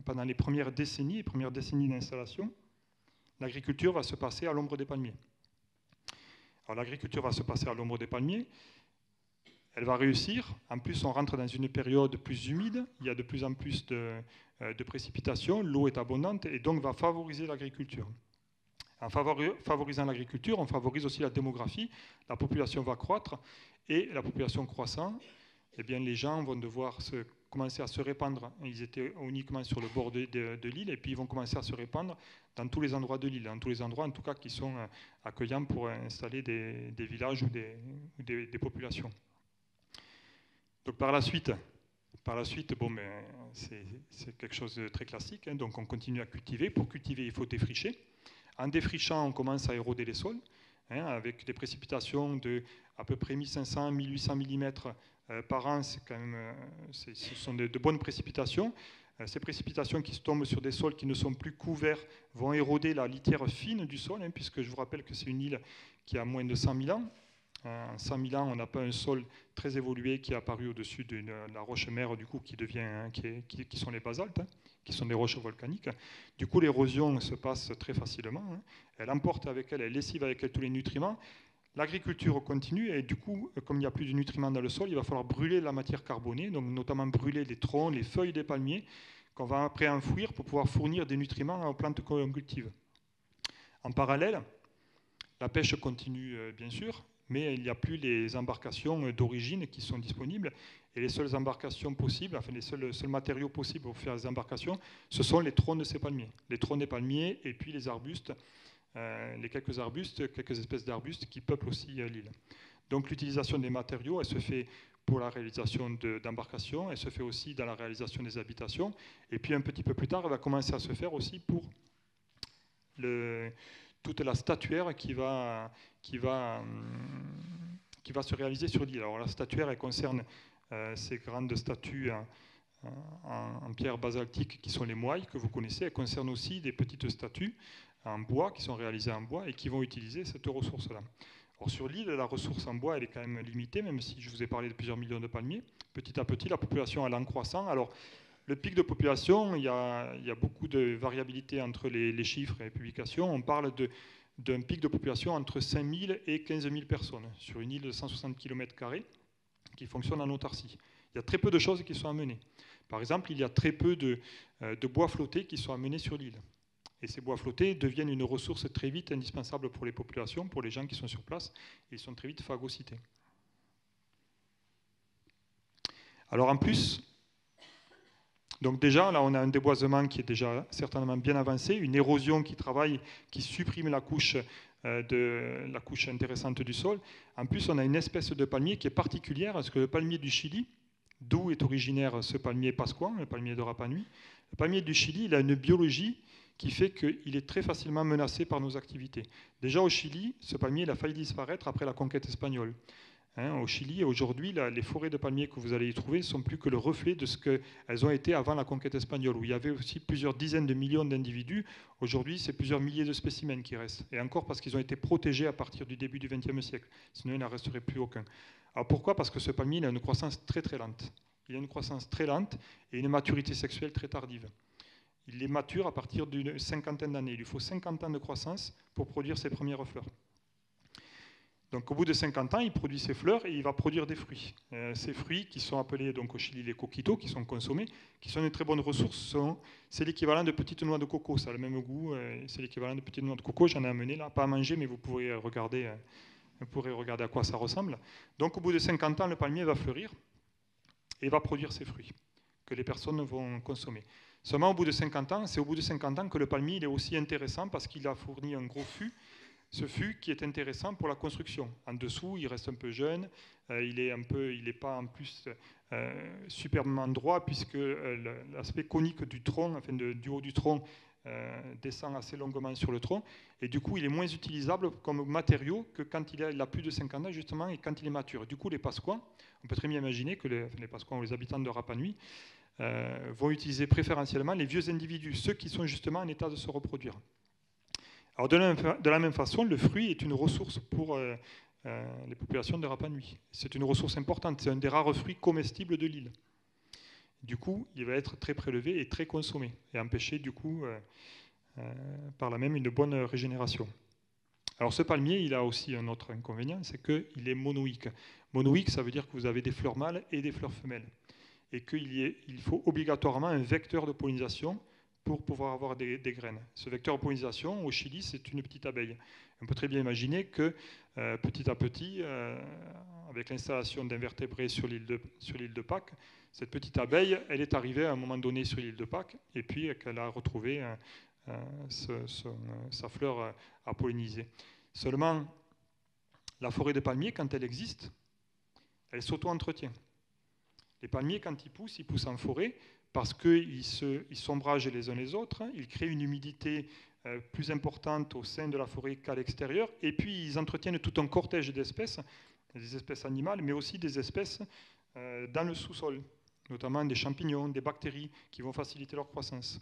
pendant les premières décennies d'installation, l'agriculture va se passer à l'ombre des palmiers. Alors l'agriculture va se passer à l'ombre des palmiers. Elle va réussir. En plus, on rentre dans une période plus humide. Il y a de plus en plus de précipitations. L'eau est abondante et donc va favoriser l'agriculture. En favorisant l'agriculture, on favorise aussi la démographie. La population va croître et la population croissant, eh bien, les gens vont devoir commencer à se répandre. Ils étaient uniquement sur le bord de l'île et puis ils vont commencer à se répandre dans tous les endroits de l'île, dans tous les endroits en tout cas qui sont accueillants pour installer des villages ou des populations. Donc par la suite, bon, c'est quelque chose de très classique. Donc on continue à cultiver. Pour cultiver, il faut défricher. En défrichant, on commence à éroder les sols, avec des précipitations de à peu près 1500-1800 mm par an. Ce sont de bonnes précipitations. Ces précipitations qui tombent sur des sols qui ne sont plus couverts vont éroder la litière fine du sol, puisque je vous rappelle que c'est une île qui a moins de 100 000 ans. En 100 000 ans, on n'a pas un sol très évolué qui est apparu au-dessus de la roche-mère, du coup, qui sont les basaltes, qui sont des roches volcaniques. Du coup, l'érosion se passe très facilement. Elle emporte avec elle, elle lessive avec elle tous les nutriments. L'agriculture continue et du coup, comme il n'y a plus de nutriments dans le sol, il va falloir brûler la matière carbonée, donc notamment brûler les troncs, les feuilles des palmiers, qu'on va après enfouir pour pouvoir fournir des nutriments aux plantes qu'on cultive. En parallèle, La pêche continue, bien sûr, mais il n'y a plus les embarcations d'origine qui sont disponibles. Et les seules embarcations possibles, enfin les seuls matériaux possibles pour faire les embarcations, ce sont les troncs de ces palmiers. Les troncs des palmiers et puis les arbustes, les quelques espèces d'arbustes qui peuplent aussi l'île. Donc l'utilisation des matériaux, elle se fait pour la réalisation d'embarcations, elle se fait aussi dans la réalisation des habitations. Et puis un petit peu plus tard, elle va commencer à se faire aussi pour toute la statuaire qui va se réaliser sur l'île. Alors la statuaire, elle concerne ces grandes statues en pierre basaltique qui sont les moailles que vous connaissez. Elle concerne aussi des petites statues en bois qui sont réalisées en bois et qui vont utiliser cette ressource-là. Alors sur l'île, la ressource en bois, elle est quand même limitée, même si je vous ai parlé de plusieurs millions de palmiers. Petit à petit, la population elle est en croissant. Alors le pic de population, il y a beaucoup de variabilité entre les chiffres et les publications. On parle d'un pic de population entre 5 000 et 15 000 personnes sur une île de 160 km² qui fonctionne en autarcie. Il y a très peu de choses qui sont amenées. Par exemple, il y a très peu de bois flottés qui sont amenés sur l'île. Et ces bois flottés deviennent une ressource très vite indispensable pour les populations, pour les gens qui sont sur place, et ils sont très vite phagocytés. Alors en plus, donc déjà, là on a un déboisement qui est déjà certainement bien avancé, une érosion qui travaille, qui supprime la couche intéressante du sol. En plus, on a une espèce de palmier qui est particulière, parce que le palmier du Chili, d'où est originaire ce palmier pasquan, le palmier de Rapa Nui, le palmier du Chili, il a une biologie qui fait qu'il est très facilement menacé par nos activités. Déjà au Chili, ce palmier il a failli disparaître après la conquête espagnole. Au Chili, aujourd'hui, les forêts de palmiers que vous allez y trouver ne sont plus que le reflet de ce qu'elles ont été avant la conquête espagnole, où il y avait aussi plusieurs dizaines de millions d'individus. Aujourd'hui, c'est plusieurs milliers de spécimens qui restent. Et encore parce qu'ils ont été protégés à partir du début du XXe siècle. Sinon, il n'en resterait plus aucun. Alors pourquoi ? Parce que ce palmier il a une croissance très très lente. Il a une croissance très lente et une maturité sexuelle très tardive. Il est mature à partir d'une cinquantaine d'années. Il lui faut 50 ans de croissance pour produire ses premières fleurs. Donc au bout de 50 ans, il produit ses fleurs et il va produire des fruits. Ces fruits qui sont appelés donc, au Chili les coquitos, qui sont consommés, qui sont une très bonne ressource, c'est l'équivalent de petites noix de coco. Ça a le même goût, c'est l'équivalent de petites noix de coco. J'en ai amené là, pas à manger, mais vous pourrez regarder à quoi ça ressemble. Donc au bout de 50 ans, le palmier va fleurir et va produire ses fruits que les personnes vont consommer. Seulement au bout de 50 ans, c'est au bout de 50 ans que le palmier il est aussi intéressant parce qu'il a fourni un gros fût. Ce fût qui est intéressant pour la construction. En dessous, il reste un peu jeune, il n'est pas en plus superbement droit puisque l'aspect conique du tronc, enfin du haut du tronc, descend assez longuement sur le tronc et du coup il est moins utilisable comme matériau que quand il a plus de 50 ans justement et quand il est mature. Du coup les Pasquans, on peut très bien imaginer que les Pasquans ou les habitants de Rapa Nui vont utiliser préférentiellement les vieux individus, ceux qui sont justement en état de se reproduire. Alors de la même façon, le fruit est une ressource pour les populations de Rapa Nui. C'est une ressource importante, c'est un des rares fruits comestibles de l'île. Du coup, il va être très prélevé et très consommé, et empêcher du coup par là même une bonne régénération. Alors ce palmier, il a aussi un autre inconvénient, c'est qu'il est monoïque. Monoïque, ça veut dire que vous avez des fleurs mâles et des fleurs femelles, et qu'il faut obligatoirement un vecteur de pollinisation pour pouvoir avoir des graines. Ce vecteur de pollinisation, au Chili, c'est une petite abeille. On peut très bien imaginer que petit à petit, avec l'installation d'invertébrés sur l'île de Pâques, cette petite abeille, elle est arrivée à un moment donné sur l'île de Pâques, et puis qu'elle a retrouvé sa fleur à polliniser. Seulement, la forêt de palmiers, quand elle existe, elle s'auto-entretient. Les palmiers, quand ils poussent en forêt, parce qu'ils s'ombragent les uns les autres, ils créent une humidité plus importante au sein de la forêt qu'à l'extérieur, et puis ils entretiennent tout un cortège d'espèces, des espèces animales, mais aussi des espèces dans le sous-sol, notamment des champignons, des bactéries qui vont faciliter leur croissance.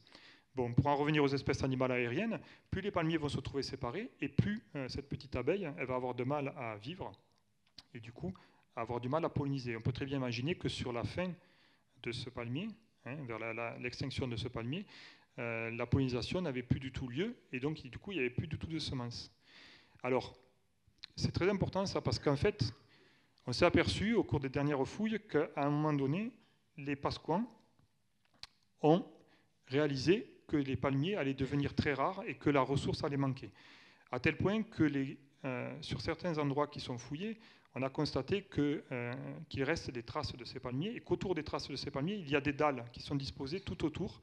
Bon, pour en revenir aux espèces animales aériennes, plus les palmiers vont se trouver séparés, et plus cette petite abeille elle va avoir de mal à vivre, et du coup avoir du mal à polliniser. On peut très bien imaginer que sur la fin de ce palmier, vers l'extinction de ce palmier, la pollinisation n'avait plus du tout lieu et donc du coup il n'y avait plus du tout de semences. Alors c'est très important ça parce qu'en fait on s'est aperçu au cours des dernières fouilles qu'à un moment donné les Pasquans ont réalisé que les palmiers allaient devenir très rares et que la ressource allait manquer. À tel point que sur certains endroits qui sont fouillés, on a constaté qu'il reste des traces de ces palmiers et qu'autour des traces de ces palmiers, il y a des dalles qui sont disposées tout autour,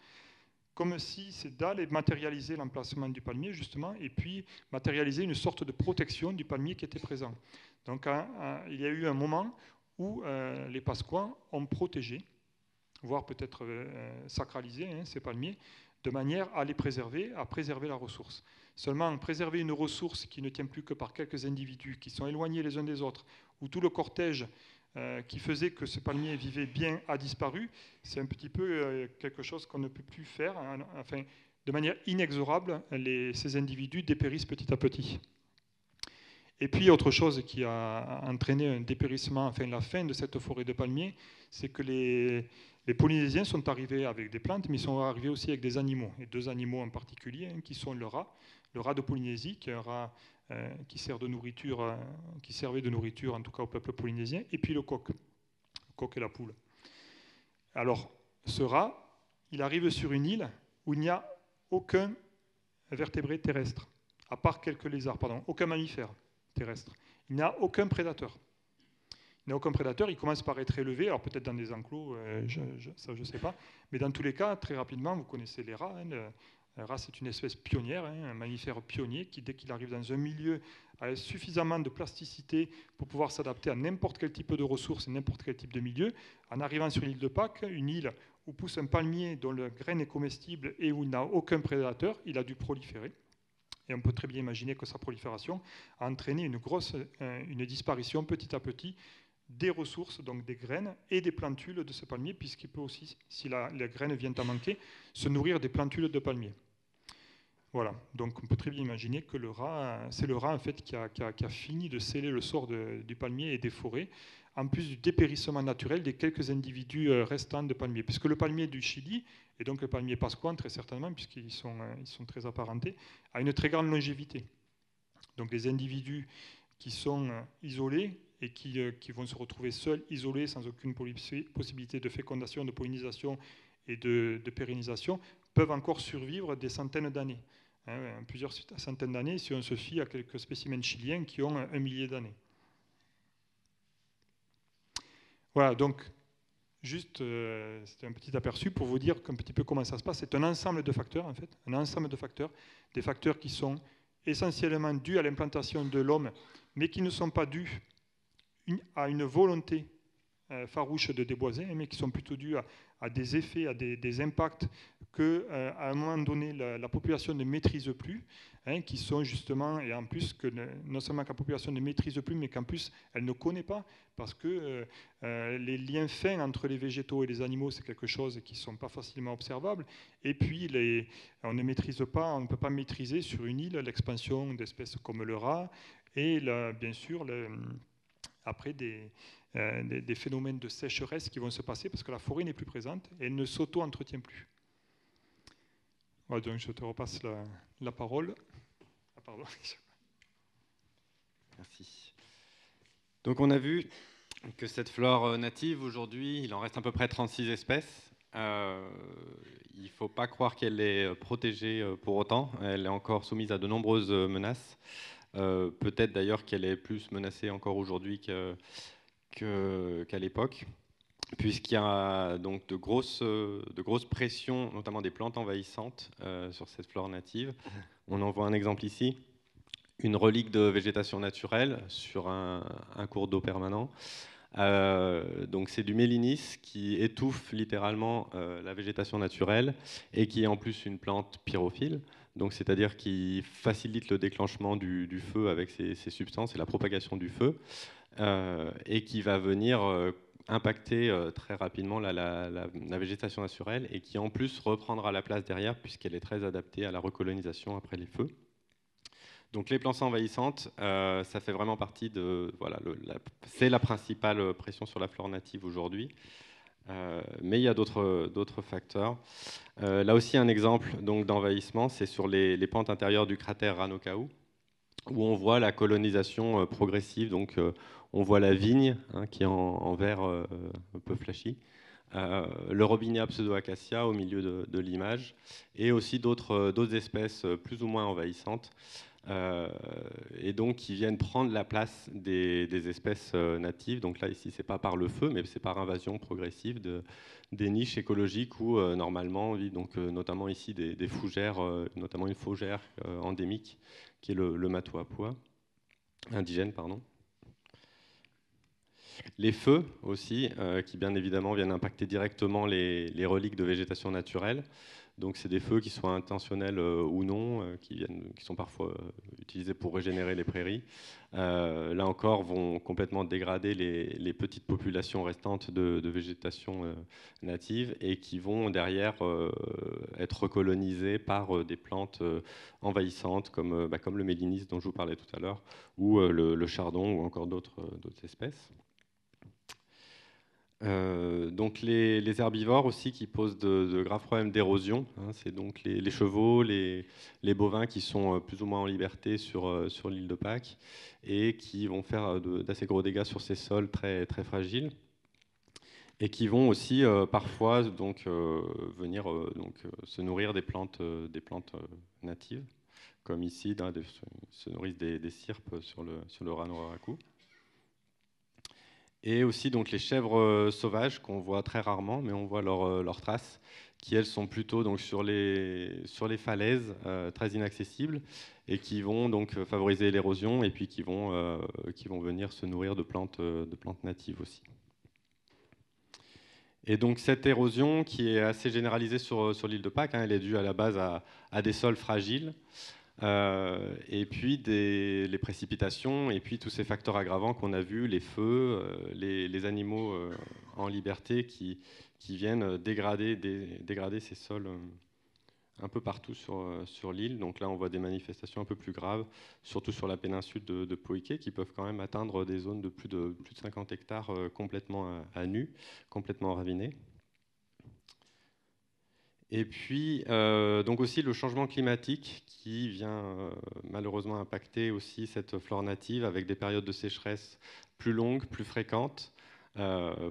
comme si ces dalles matérialisaient l'emplacement du palmier, justement, et puis matérialisaient une sorte de protection du palmier qui était présent. Donc, il y a eu un moment où les Pasquins ont protégé, voire peut-être sacralisé ces palmiers, de manière à les préserver, à préserver la ressource. Seulement, préserver une ressource qui ne tient plus que par quelques individus, qui sont éloignés les uns des autres, où tout le cortège qui faisait que ce palmier vivait bien a disparu, c'est un petit peu quelque chose qu'on ne peut plus faire. Enfin, de manière inexorable, ces individus dépérissent petit à petit. Et puis, autre chose qui a entraîné un dépérissement, enfin la fin de cette forêt de palmiers, c'est que les Polynésiens sont arrivés avec des plantes, mais ils sont arrivés aussi avec des animaux, et 2 animaux en particulier, qui sont le rat de Polynésie, qui est un rat qui sert de nourriture, qui servait de nourriture en tout cas au peuple polynésien, et puis le coq et la poule. Alors, ce rat, il arrive sur une île où il n'y a aucun vertébré terrestre, à part quelques lézards, aucun mammifère terrestre. Il n'y a aucun prédateur. Il n'y a aucun prédateur, il commence par être élevé, alors peut-être dans des enclos, ça je ne sais pas, mais dans tous les cas, très rapidement, vous connaissez les rats. Le rat, c'est une espèce pionnière, un mammifère pionnier qui, dès qu'il arrive dans un milieu, a suffisamment de plasticité pour pouvoir s'adapter à n'importe quel type de ressources et n'importe quel type de milieu. En arrivant sur l'île de Pâques, une île où pousse un palmier dont la graine est comestible et où il n'a aucun prédateur, il a dû proliférer. Et on peut très bien imaginer que sa prolifération a entraîné une disparition petit à petit des ressources, donc des graines et des plantules de ce palmier, puisqu'il peut aussi, si la graine vient à manquer, se nourrir des plantules de palmier. Voilà, donc on peut très bien imaginer que c'est le rat en fait qui a fini de sceller le sort du palmier et des forêts, en plus du dépérissement naturel des quelques individus restants de palmiers. Puisque le palmier du Chili, et donc le palmier pasquin très certainement, puisqu'ils sont très apparentés, a une très grande longévité. Donc les individus qui sont isolés et qui vont se retrouver seuls, isolés, sans aucune possibilité de fécondation, de pollinisation et de pérennisation, peuvent encore survivre des centaines d'années. Plusieurs centaines d'années, si on se fie à quelques spécimens chiliens qui ont 1 millier d'années. Voilà, donc, juste, c'était un petit aperçu pour vous dire un petit peu comment ça se passe. C'est un ensemble de facteurs, en fait, des facteurs qui sont essentiellement dus à l'implantation de l'homme, mais qui ne sont pas dus à une volonté farouche de déboiser, mais qui sont plutôt dus à des effets, à des impacts qu'à un moment donné, la population ne maîtrise plus, qui sont justement, et en plus, que non seulement que la population ne maîtrise plus, mais qu'en plus, elle ne connaît pas, parce que les liens fins entre les végétaux et les animaux, c'est quelque chose qui ne sont pas facilement observables, et puis on ne peut pas maîtriser sur une île l'expansion d'espèces comme le rat, et bien sûr, après des phénomènes de sécheresse qui vont se passer parce que la forêt n'est plus présente et elle ne s'auto-entretient plus. Voilà, donc je te repasse la parole. Ah, pardon. Merci. Donc on a vu que cette flore native, aujourd'hui, il en reste à peu près 36 espèces. Il ne faut pas croire qu'elle est protégée pour autant. Elle est encore soumise à de nombreuses menaces. Peut-être d'ailleurs qu'elle est plus menacée encore aujourd'hui qu'à l'époque, puisqu'il y a donc de grosses pressions, notamment des plantes envahissantes sur cette flore native. On en voit un exemple ici, une relique de végétation naturelle sur un cours d'eau permanent. Donc c'est du mélinis qui étouffe littéralement la végétation naturelle et qui est en plus une plante pyrophile. Donc c'est-à-dire qui facilite le déclenchement du feu avec ces substances et la propagation du feu, et qui va venir impacter très rapidement la végétation naturelle et qui en plus reprendra la place derrière puisqu'elle est très adaptée à la recolonisation après les feux. Donc les plantes envahissantes, ça fait vraiment partie de... Voilà, c'est la principale pression sur la flore native aujourd'hui. Mais il y a d'autres facteurs. Là aussi, un exemple d'envahissement, c'est sur les pentes intérieures du cratère Ranokau, où on voit la colonisation progressive. Donc, on voit la vigne qui est en vert un peu flashy, le robinia pseudo-acacia au milieu de l'image, et aussi d'autres espèces plus ou moins envahissantes. et donc qui viennent prendre la place des espèces natives. Donc là, ici, c'est pas par le feu, mais c'est par invasion progressive des niches écologiques où normalement vivent donc, notamment ici des fougères, notamment une fougère endémique qui est le matoapua, indigène, pardon. Les feux aussi, qui bien évidemment viennent impacter directement les reliques de végétation naturelle. Donc c'est des feux qui soient intentionnels ou non, qui sont parfois utilisés pour régénérer les prairies. Là encore, vont complètement dégrader les petites populations restantes de végétation native et qui vont derrière être recolonisées par des plantes envahissantes comme le mélinis dont je vous parlais tout à l'heure, ou le chardon ou encore d'autres espèces. Donc les herbivores aussi qui posent de graves problèmes d'érosion, hein, c'est donc les chevaux, les bovins qui sont plus ou moins en liberté sur l'île de Pâques et qui vont faire d'assez gros dégâts sur ces sols très, très fragiles et qui vont aussi parfois donc, venir se nourrir des plantes natives, comme ici, se nourrissent des cyrpes sur le Ranoraku. Et aussi donc les chèvres sauvages qu'on voit très rarement, mais on voit leurs traces, qui elles sont plutôt donc sur les falaises très inaccessibles et qui vont donc favoriser l'érosion et puis qui vont venir se nourrir de plantes natives aussi. Et donc cette érosion qui est assez généralisée sur l'île de Pâques, hein, elle est due à la base à des sols fragiles. Et puis les précipitations, et puis tous ces facteurs aggravants qu'on a vus, les feux, les animaux en liberté qui viennent dégrader ces sols un peu partout sur l'île. Donc là, on voit des manifestations un peu plus graves, surtout sur la péninsule de Poiké, qui peuvent quand même atteindre des zones de plus de 50 hectares complètement à nu, complètement ravinées. Et puis, donc aussi le changement climatique qui vient malheureusement impacter aussi cette flore native avec des périodes de sécheresse plus longues, plus fréquentes,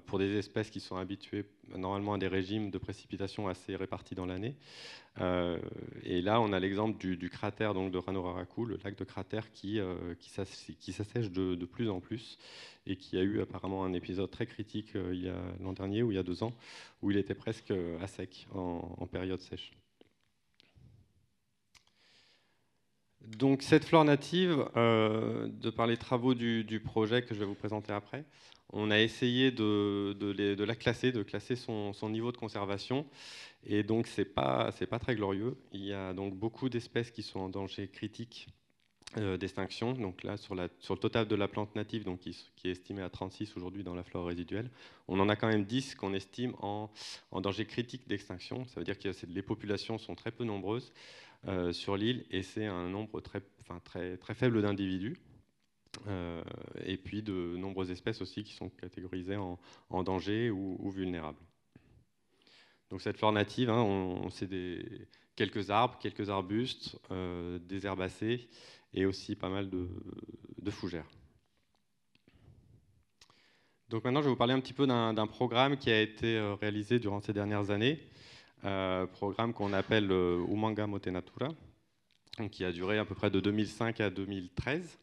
pour des espèces qui sont habituées normalement à des régimes de précipitations assez répartis dans l'année. Et là, on a l'exemple du cratère donc, de Ranoraku, le lac de cratère qui s'assèche de plus en plus et qui a eu apparemment un épisode très critique l'an dernier ou il y a 2 ans, où il était presque à sec en période sèche. Donc cette flore native, de par les travaux du projet que je vais vous présenter après, on a essayé de la classer, de classer son niveau de conservation. Et donc c'est pas très glorieux. Il y a donc beaucoup d'espèces qui sont en danger critique d'extinction. Donc là, sur le total de la plante native, donc, qui est estimé à 36 aujourd'hui dans la flore résiduelle, on en a quand même 10 qu'on estime en danger critique d'extinction. Ça veut dire que les populations sont très peu nombreuses sur l'île et c'est un nombre très faible d'individus. Et puis de nombreuses espèces aussi qui sont catégorisées en danger ou vulnérables. Donc cette flore native, hein, c'est quelques arbres, quelques arbustes, des herbacées et aussi pas mal de fougères. Donc maintenant, je vais vous parler un petit peu d'un programme qui a été réalisé durant ces dernières années, programme qu'on appelle Umanga Mote Natura, donc qui a duré à peu près de 2005 à 2013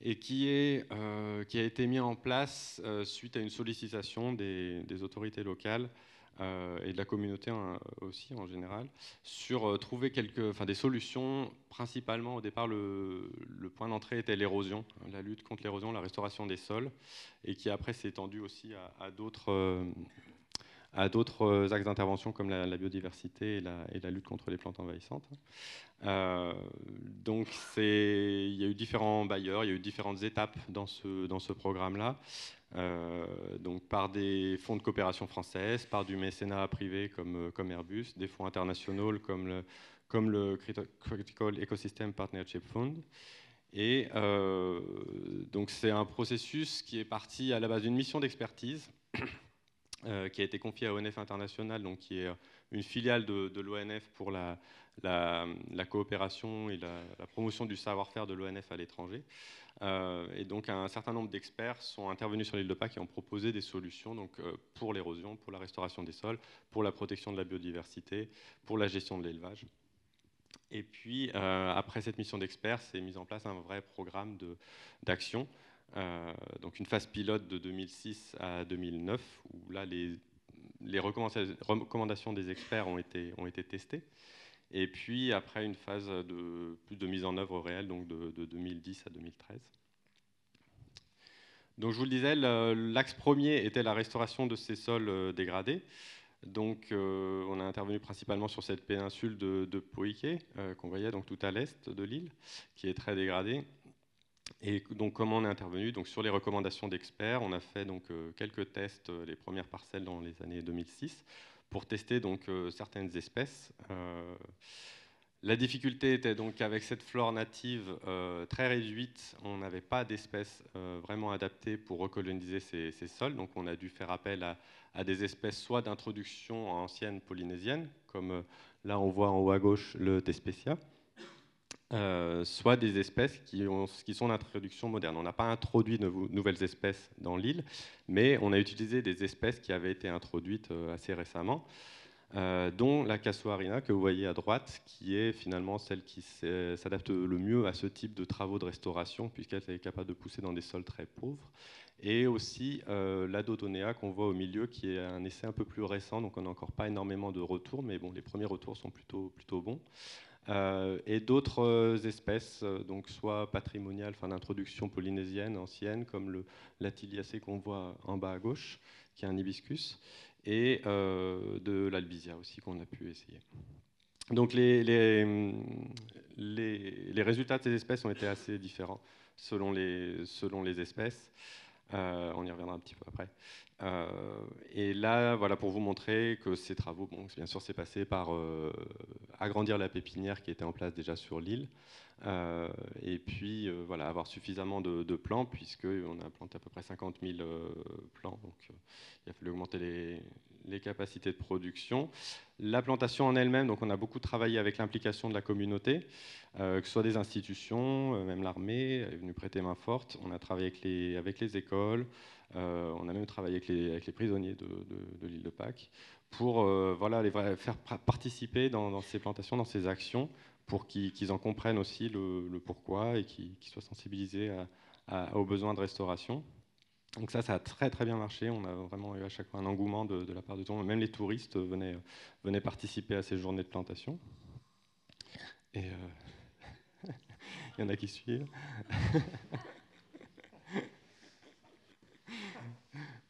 et qui a été mis en place suite à une sollicitation des autorités locales et de la communauté aussi en général, sur trouver des solutions. Principalement, au départ, le point d'entrée était l'érosion, la lutte contre l'érosion, la restauration des sols, et qui après s'est étendu aussi à d'autres axes d'intervention comme la biodiversité et la lutte contre les plantes envahissantes. Donc il y a eu différents bailleurs, il y a eu différentes étapes dans ce programme-là. Donc par des fonds de coopération française, par du mécénat privé comme Airbus, des fonds internationaux comme le Critical Ecosystem Partnership Fund. Et donc c'est un processus qui est parti à la base d'une mission d'expertise qui a été confiée à ONF International, donc qui est une filiale de l'ONF pour la coopération et la promotion du savoir-faire de l'ONF à l'étranger. Et donc un certain nombre d'experts sont intervenus sur l'île de Pâques et ont proposé des solutions donc, pour l'érosion, pour la restauration des sols, pour la protection de la biodiversité, pour la gestion de l'élevage. Et puis, après cette mission d'expert, c'est mis en place un vrai programme d'action. Donc une phase pilote de 2006 à 2009, où là, les recommandations des experts ont été testées. Et puis après une phase plus de mise en œuvre réelle, donc de 2010 à 2013. Donc je vous le disais, l'axe premier était la restauration de ces sols dégradés. Donc on a intervenu principalement sur cette péninsule de Poike, qu'on voyait donc tout à l'est de l'île, qui est très dégradée. Et donc comment on est intervenu? Donc sur les recommandations d'experts, on a fait donc quelques tests, les premières parcelles dans les années 2006, pour tester donc certaines espèces. La difficulté était donc qu'avec cette flore native très réduite, on n'avait pas d'espèces vraiment adaptées pour recoloniser ces sols. Donc on a dû faire appel à des espèces soit d'introduction ancienne polynésienne, comme là on voit en haut à gauche le Thespecia, soit des espèces qui sont d'introduction moderne. On n'a pas introduit de nouvelles espèces dans l'île, mais on a utilisé des espèces qui avaient été introduites assez récemment. Dont la casuarina que vous voyez à droite, qui est finalement celle qui s'adapte le mieux à ce type de travaux de restauration, puisqu'elle est capable de pousser dans des sols très pauvres. Et aussi la Dodonea qu'on voit au milieu, qui est un essai un peu plus récent, donc on n'a encore pas énormément de retours, mais bon, les premiers retours sont plutôt bons. Et d'autres espèces, donc soit patrimoniales, enfin d'introduction polynésienne ancienne, comme la Tiliacée qu'on voit en bas à gauche, qui est un hibiscus, et de l'albizia aussi qu'on a pu essayer. Donc les résultats de ces espèces ont été assez différents selon les espèces. On y reviendra un petit peu après. Et là, voilà, pour vous montrer que ces travaux, bon, bien sûr, c'est passé par agrandir la pépinière qui était en place déjà sur l'île, et puis voilà, avoir suffisamment de plants, puisqu'on a planté à peu près 50 000 plants, donc il a fallu augmenter les capacités de production. La plantation en elle-même, donc on a beaucoup travaillé avec l'implication de la communauté, que ce soit des institutions, même l'armée est venue prêter main forte. On a travaillé avec les écoles, on a même travaillé avec les prisonniers de l'île de Pâques pour voilà, les faire participer dans ces plantations, dans ces actions, pour qu'ils en comprennent aussi le pourquoi et qu'ils soient sensibilisés aux besoins de restauration. Donc ça a très très bien marché. On a vraiment eu à chaque fois un engouement de la part de tout le monde. Même les touristes venaient participer à ces journées de plantation. Et il y en a qui suivent.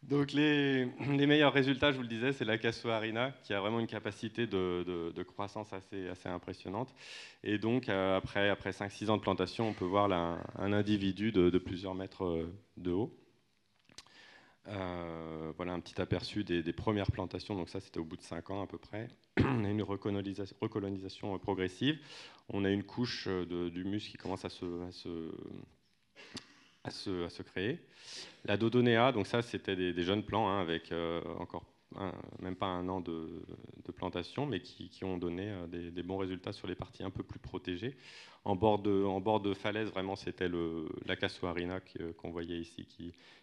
Donc les meilleurs résultats, je vous le disais, c'est la casuarina, qui a vraiment une capacité de croissance assez impressionnante. Et donc après 5-6 ans de plantation, on peut voir là un individu de plusieurs mètres de haut. Voilà un petit aperçu des premières plantations. Donc ça, c'était au bout de 5 ans à peu près. On a une recolonisation progressive. On a une couche d'humus qui commence à se créer. La Dodonea, donc ça, c'était des jeunes plants hein, avec encore même pas un an de plantation, mais qui ont donné des bons résultats sur les parties un peu plus protégées. En bord de falaise, vraiment, c'était la casuarina qu'on voyait ici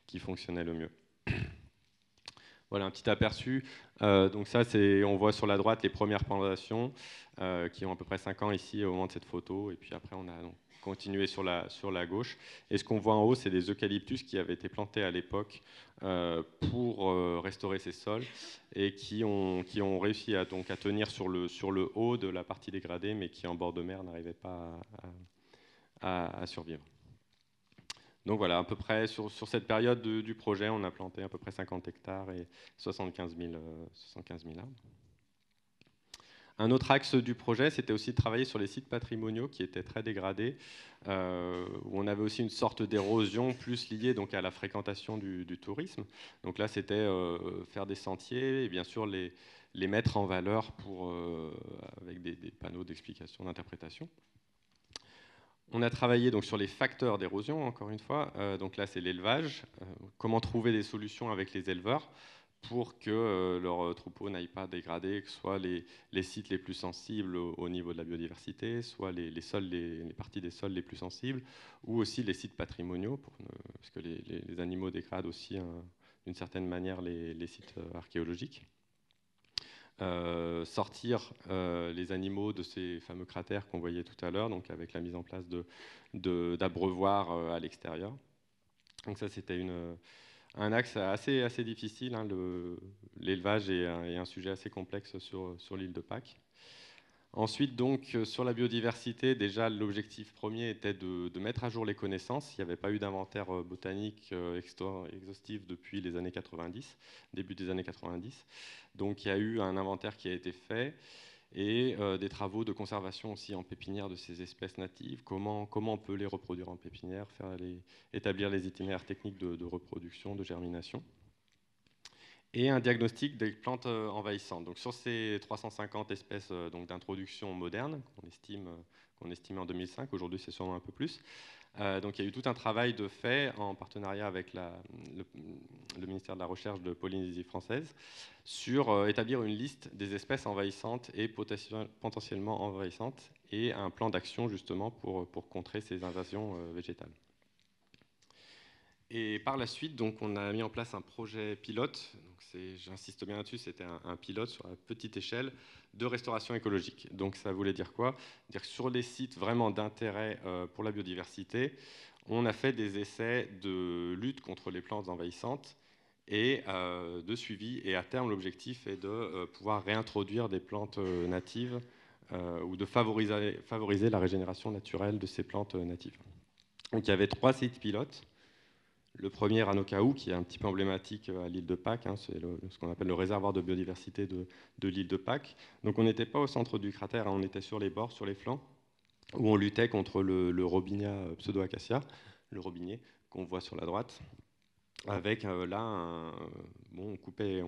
qui fonctionnait le mieux. Voilà un petit aperçu. Donc ça, on voit sur la droite les premières plantations qui ont à peu près 5 ans ici au moment de cette photo. Et puis après, on a continué sur la gauche. Et ce qu'on voit en haut, c'est des eucalyptus qui avaient été plantés à l'époque pour restaurer ces sols et qui ont réussi à tenir sur le haut de la partie dégradée, mais qui en bord de mer n'arrivaient pas à survivre. Donc voilà, à peu près sur cette période du projet, on a planté à peu près 50 hectares et 75 000 arbres. Un autre axe du projet, c'était aussi de travailler sur les sites patrimoniaux qui étaient très dégradés, où on avait aussi une sorte d'érosion plus liée donc, à la fréquentation du tourisme. Donc là, c'était faire des sentiers et bien sûr les mettre en valeur avec des panneaux d'explication, d'interprétation. On a travaillé donc sur les facteurs d'érosion, encore une fois. Donc là, c'est l'élevage. Comment trouver des solutions avec les éleveurs pour que leurs troupeaux n'aillent pas dégrader, que ce soit les sites les plus sensibles au niveau de la biodiversité, soit les parties des sols les plus sensibles, ou aussi les sites patrimoniaux, parce que les animaux dégradent aussi d'une certaine manière les sites archéologiques. sortir les animaux de ces fameux cratères qu'on voyait tout à l'heure, donc avec la mise en place d'abreuvoirs à l'extérieur. Donc ça, c'était un axe assez difficile. Hein. L'élevage est un sujet assez complexe sur l'île de Pâques. Ensuite, donc, sur la biodiversité, déjà, l'objectif premier était de mettre à jour les connaissances. Il n'y avait pas eu d'inventaire botanique exhaustif depuis les années 90, début des années 90. Donc, il y a eu un inventaire qui a été fait et des travaux de conservation aussi en pépinière de ces espèces natives. Comment on peut les reproduire en pépinière, établir les itinéraires techniques de reproduction, de germination. Et un diagnostic des plantes envahissantes. Donc sur ces 350 espèces d'introduction moderne qu'on estimait en 2005, aujourd'hui c'est sûrement un peu plus. Donc il y a eu tout un travail de fait en partenariat avec le ministère de la Recherche de Polynésie française sur établir une liste des espèces envahissantes et potentiellement envahissantes et un plan d'action justement pour contrer ces invasions végétales. Et par la suite, donc, on a mis en place un projet pilote. J'insiste bien là-dessus, c'était un pilote sur la petite échelle de restauration écologique. Donc ça voulait dire quoi? Dire que sur les sites vraiment d'intérêt pour la biodiversité, on a fait des essais de lutte contre les plantes envahissantes et de suivi. Et à terme, l'objectif est de pouvoir réintroduire des plantes natives ou de favoriser la régénération naturelle de ces plantes natives. Donc il y avait 3 sites pilotes. Le premier à Nokaou, qui est un petit peu emblématique à l'île de Pâques, hein, c'est ce qu'on appelle le réservoir de biodiversité de l'île de Pâques. Donc on n'était pas au centre du cratère, hein, on était sur les bords, sur les flancs, où on luttait contre le robinia pseudo-acacia, le robinier qu'on voit sur la droite, avec là, on coupait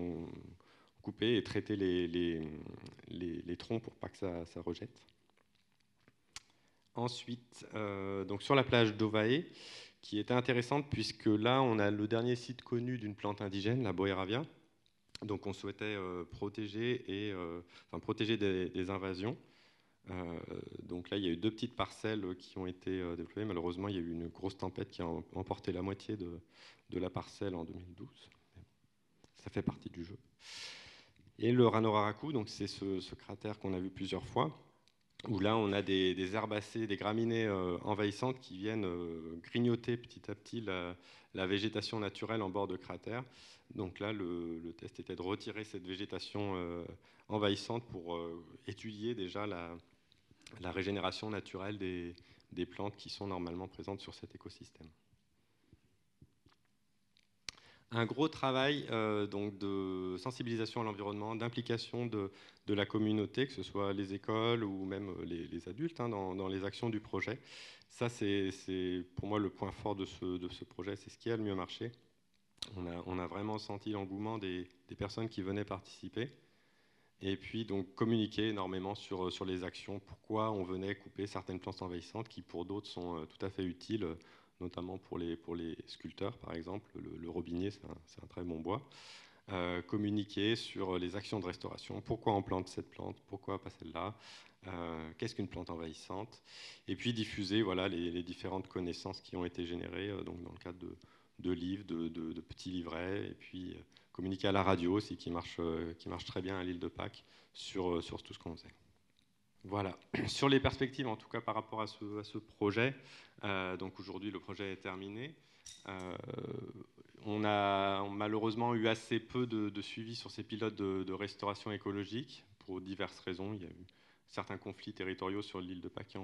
et traitait les troncs pour pas que ça rejette. Ensuite, donc sur la plage d'Ovae, qui était intéressante puisque là, on a le dernier site connu d'une plante indigène, la Boéravia. Donc on souhaitait protéger des invasions. Donc là, il y a eu 2 petites parcelles qui ont été déployées. Malheureusement, il y a eu une grosse tempête qui a emporté la moitié de la parcelle en 2012. Ça fait partie du jeu. Et le Ranoraraku, donc c'est ce cratère qu'on a vu plusieurs fois, où là on a des herbacées, des graminées envahissantes qui viennent grignoter petit à petit la végétation naturelle en bord de cratère. Donc là, le test était de retirer cette végétation envahissante pour étudier déjà la régénération naturelle des plantes qui sont normalement présentes sur cet écosystème. Un gros travail donc de sensibilisation à l'environnement, d'implication de la communauté, que ce soit les écoles ou même les adultes, hein, dans les actions du projet. Ça, c'est pour moi le point fort de ce projet, c'est ce qui a le mieux marché. On a vraiment senti l'engouement des personnes qui venaient participer. Et puis donc communiquer énormément sur les actions, pourquoi on venait couper certaines plantes envahissantes qui pour d'autres sont tout à fait utiles, notamment pour les sculpteurs par exemple. Le robinier, c'est un très bon bois. Communiquer sur les actions de restauration, pourquoi on plante cette plante, pourquoi pas celle-là, qu'est-ce qu'une plante envahissante, et puis diffuser voilà, les différentes connaissances qui ont été générées donc dans le cadre de livres, de petits livrets, et puis communiquer à la radio aussi, qui marche très bien à l'île de Pâques sur tout ce qu'on faisait. Voilà, sur les perspectives en tout cas par rapport à ce projet, donc aujourd'hui le projet est terminé. On a malheureusement eu assez peu de suivi sur ces pilotes de restauration écologique pour diverses raisons. Il y a eu certains conflits territoriaux sur l'île de Pâques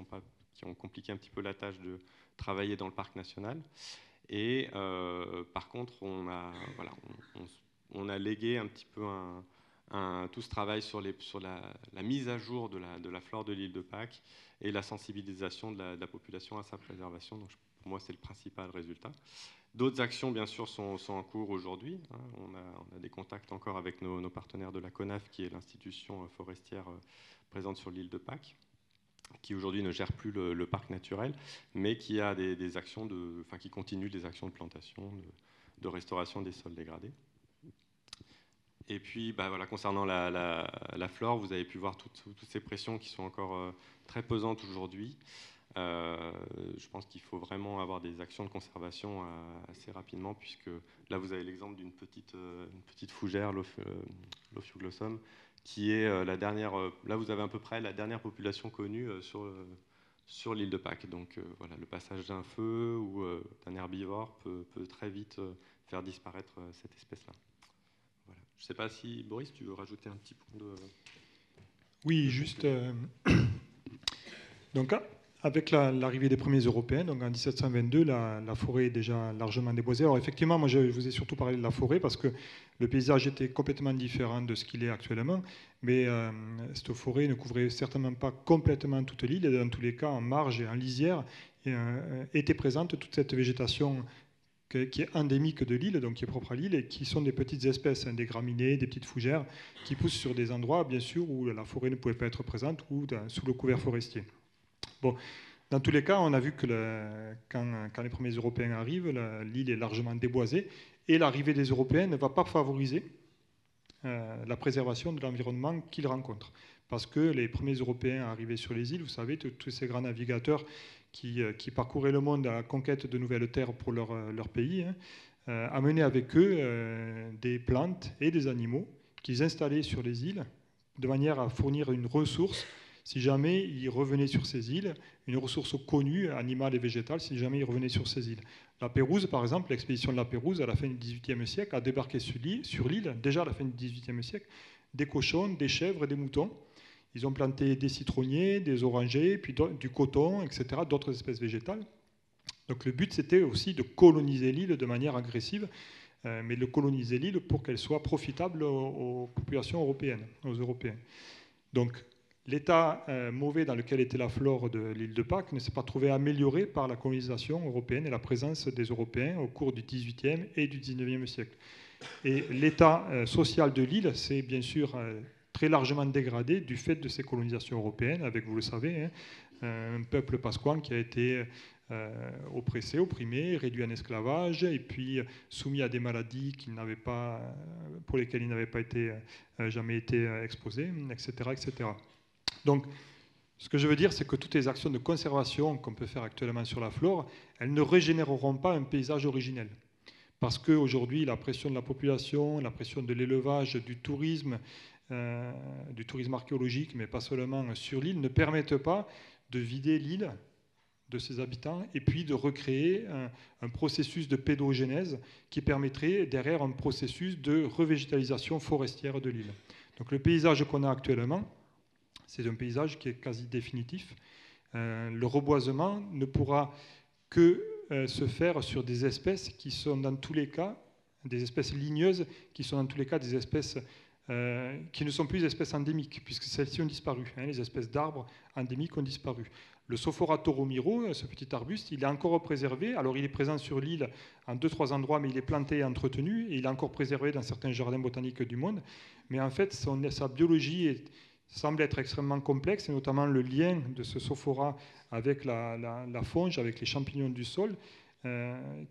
qui ont compliqué un petit peu la tâche de travailler dans le parc national. Et par contre, on a légué un petit peu tout ce travail sur la mise à jour de la flore de l'île de Pâques et la sensibilisation de la population à sa préservation. Donc, pour moi, c'est le principal résultat. D'autres actions, bien sûr, sont en cours aujourd'hui. Hein. On a des contacts encore avec nos partenaires de la CONAF, qui est l'institution forestière présente sur l'île de Pâques, qui aujourd'hui ne gère plus le parc naturel, mais qui a des actions qui continue des actions de plantation, de restauration des sols dégradés. Et puis, voilà, concernant la flore, vous avez pu voir toutes ces pressions qui sont encore très pesantes aujourd'hui. Je pense qu'il faut vraiment avoir des actions de conservation assez rapidement, puisque là vous avez l'exemple d'une petite fougère, l'Ophioglossum, qui est la dernière. Là vous avez à peu près la dernière population connue sur l'île de Pâques. Donc voilà, le passage d'un feu ou d'un herbivore peut très vite faire disparaître cette espèce-là. Voilà. Je ne sais pas si, Boris, tu veux rajouter un petit point de... Oui, juste... donc, avec l'arrivée des premiers Européens, donc en 1722, la forêt est déjà largement déboisée. Alors effectivement, moi je vous ai surtout parlé de la forêt parce que le paysage était complètement différent de ce qu'il est actuellement, mais cette forêt ne couvrait certainement pas complètement toute l'île, et dans tous les cas, en marge et en lisière, était présente toute cette végétation qui est endémique de l'île, donc qui est propre à l'île, et qui sont des petites espèces, des graminées, des petites fougères, qui poussent sur des endroits, bien sûr, où la forêt ne pouvait pas être présente, ou sous le couvert forestier. Bon, dans tous les cas, on a vu que quand les premiers Européens arrivent, l'île est largement déboisée, et l'arrivée des Européens ne va pas favoriser la préservation de l'environnement qu'ils rencontrent. Parce que les premiers Européens arrivés sur les îles, vous savez, tous ces grands navigateurs qui parcouraient le monde à la conquête de nouvelles terres pour leur pays, amenaient avec eux des plantes et des animaux qu'ils installaient sur les îles de manière à fournir une ressource si jamais ils revenaient sur ces îles, une ressource connue, animale et végétale, si jamais ils revenaient sur ces îles. La Pérouse, par exemple, l'expédition de la Pérouse, à la fin du XVIIIe siècle, a débarqué sur l'île, déjà à la fin du XVIIIe siècle, des cochons, des chèvres et des moutons. Ils ont planté des citronniers, des orangers, puis du coton, etc., d'autres espèces végétales. Donc le but, c'était aussi de coloniser l'île de manière agressive, mais de coloniser l'île pour qu'elle soit profitable aux populations européennes, aux Européens. Donc l'état mauvais dans lequel était la flore de l'île de Pâques ne s'est pas trouvé amélioré par la colonisation européenne et la présence des Européens au cours du XVIIIe et du XIXe siècle. Et l'état social de l'île s'est bien sûr très largement dégradé du fait de ces colonisations européennes, avec, vous le savez, un peuple pasquan qui a été oppressé, opprimé, réduit en esclavage, et puis soumis à des maladies pour lesquelles il n'avait pas jamais été exposé, etc., etc. Donc, ce que je veux dire, c'est que toutes les actions de conservation qu'on peut faire actuellement sur la flore, elles ne régénéreront pas un paysage originel. Parce qu'aujourd'hui, la pression de la population, la pression de l'élevage, du tourisme archéologique, mais pas seulement sur l'île, ne permettent pas de vider l'île de ses habitants et puis de recréer un processus de pédogénèse qui permettrait derrière un processus de revégétalisation forestière de l'île. Donc le paysage qu'on a actuellement, c'est un paysage qui est quasi définitif. Le reboisement ne pourra que se faire sur des espèces qui sont dans tous les cas, des espèces ligneuses, qui sont dans tous les cas des espèces qui ne sont plus des espèces endémiques, puisque celles-ci ont disparu. Les espèces d'arbres endémiques ont disparu. Le Sophora toromiro, ce petit arbuste, il est encore préservé. Alors il est présent sur l'île en 2-3 endroits, mais il est planté et entretenu, et il est encore préservé dans certains jardins botaniques du monde. Mais en fait, sa biologie semble être extrêmement complexe, et notamment le lien de ce Sophora avec la fonge, avec les champignons du sol,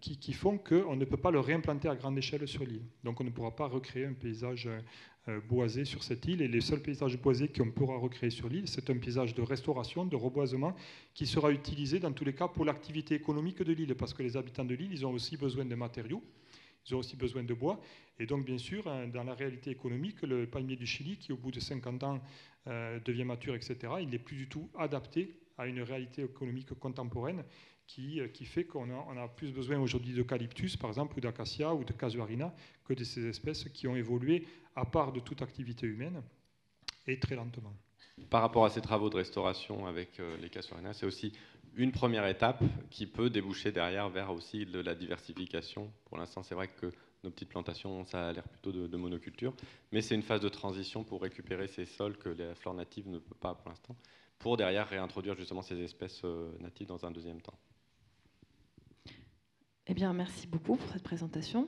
qui font qu'on ne peut pas le réimplanter à grande échelle sur l'île. Donc on ne pourra pas recréer un paysage boisé sur cette île, et les seuls paysages boisés qu'on pourra recréer sur l'île, c'est un paysage de restauration, de reboisement, qui sera utilisé dans tous les cas pour l'activité économique de l'île, parce que les habitants de l'île, ils ont aussi besoin de matériaux, ils ont aussi besoin de bois, et donc bien sûr, dans la réalité économique, le palmier du Chili, qui au bout de 50 ans devient mature, etc., il n'est plus du tout adapté à une réalité économique contemporaine qui fait qu'on a plus besoin aujourd'hui d'eucalyptus, par exemple, ou d'acacia ou de casuarina, que de ces espèces qui ont évolué à part de toute activité humaine, et très lentement. Par rapport à ces travaux de restauration avec les casuarinas, c'est aussi une première étape qui peut déboucher derrière vers aussi de la diversification. Pour l'instant, c'est vrai que nos petites plantations, ça a l'air plutôt de monoculture, mais c'est une phase de transition pour récupérer ces sols que la flore native ne peut pas pour l'instant, pour derrière réintroduire justement ces espèces natives dans un deuxième temps. Eh bien, merci beaucoup pour cette présentation.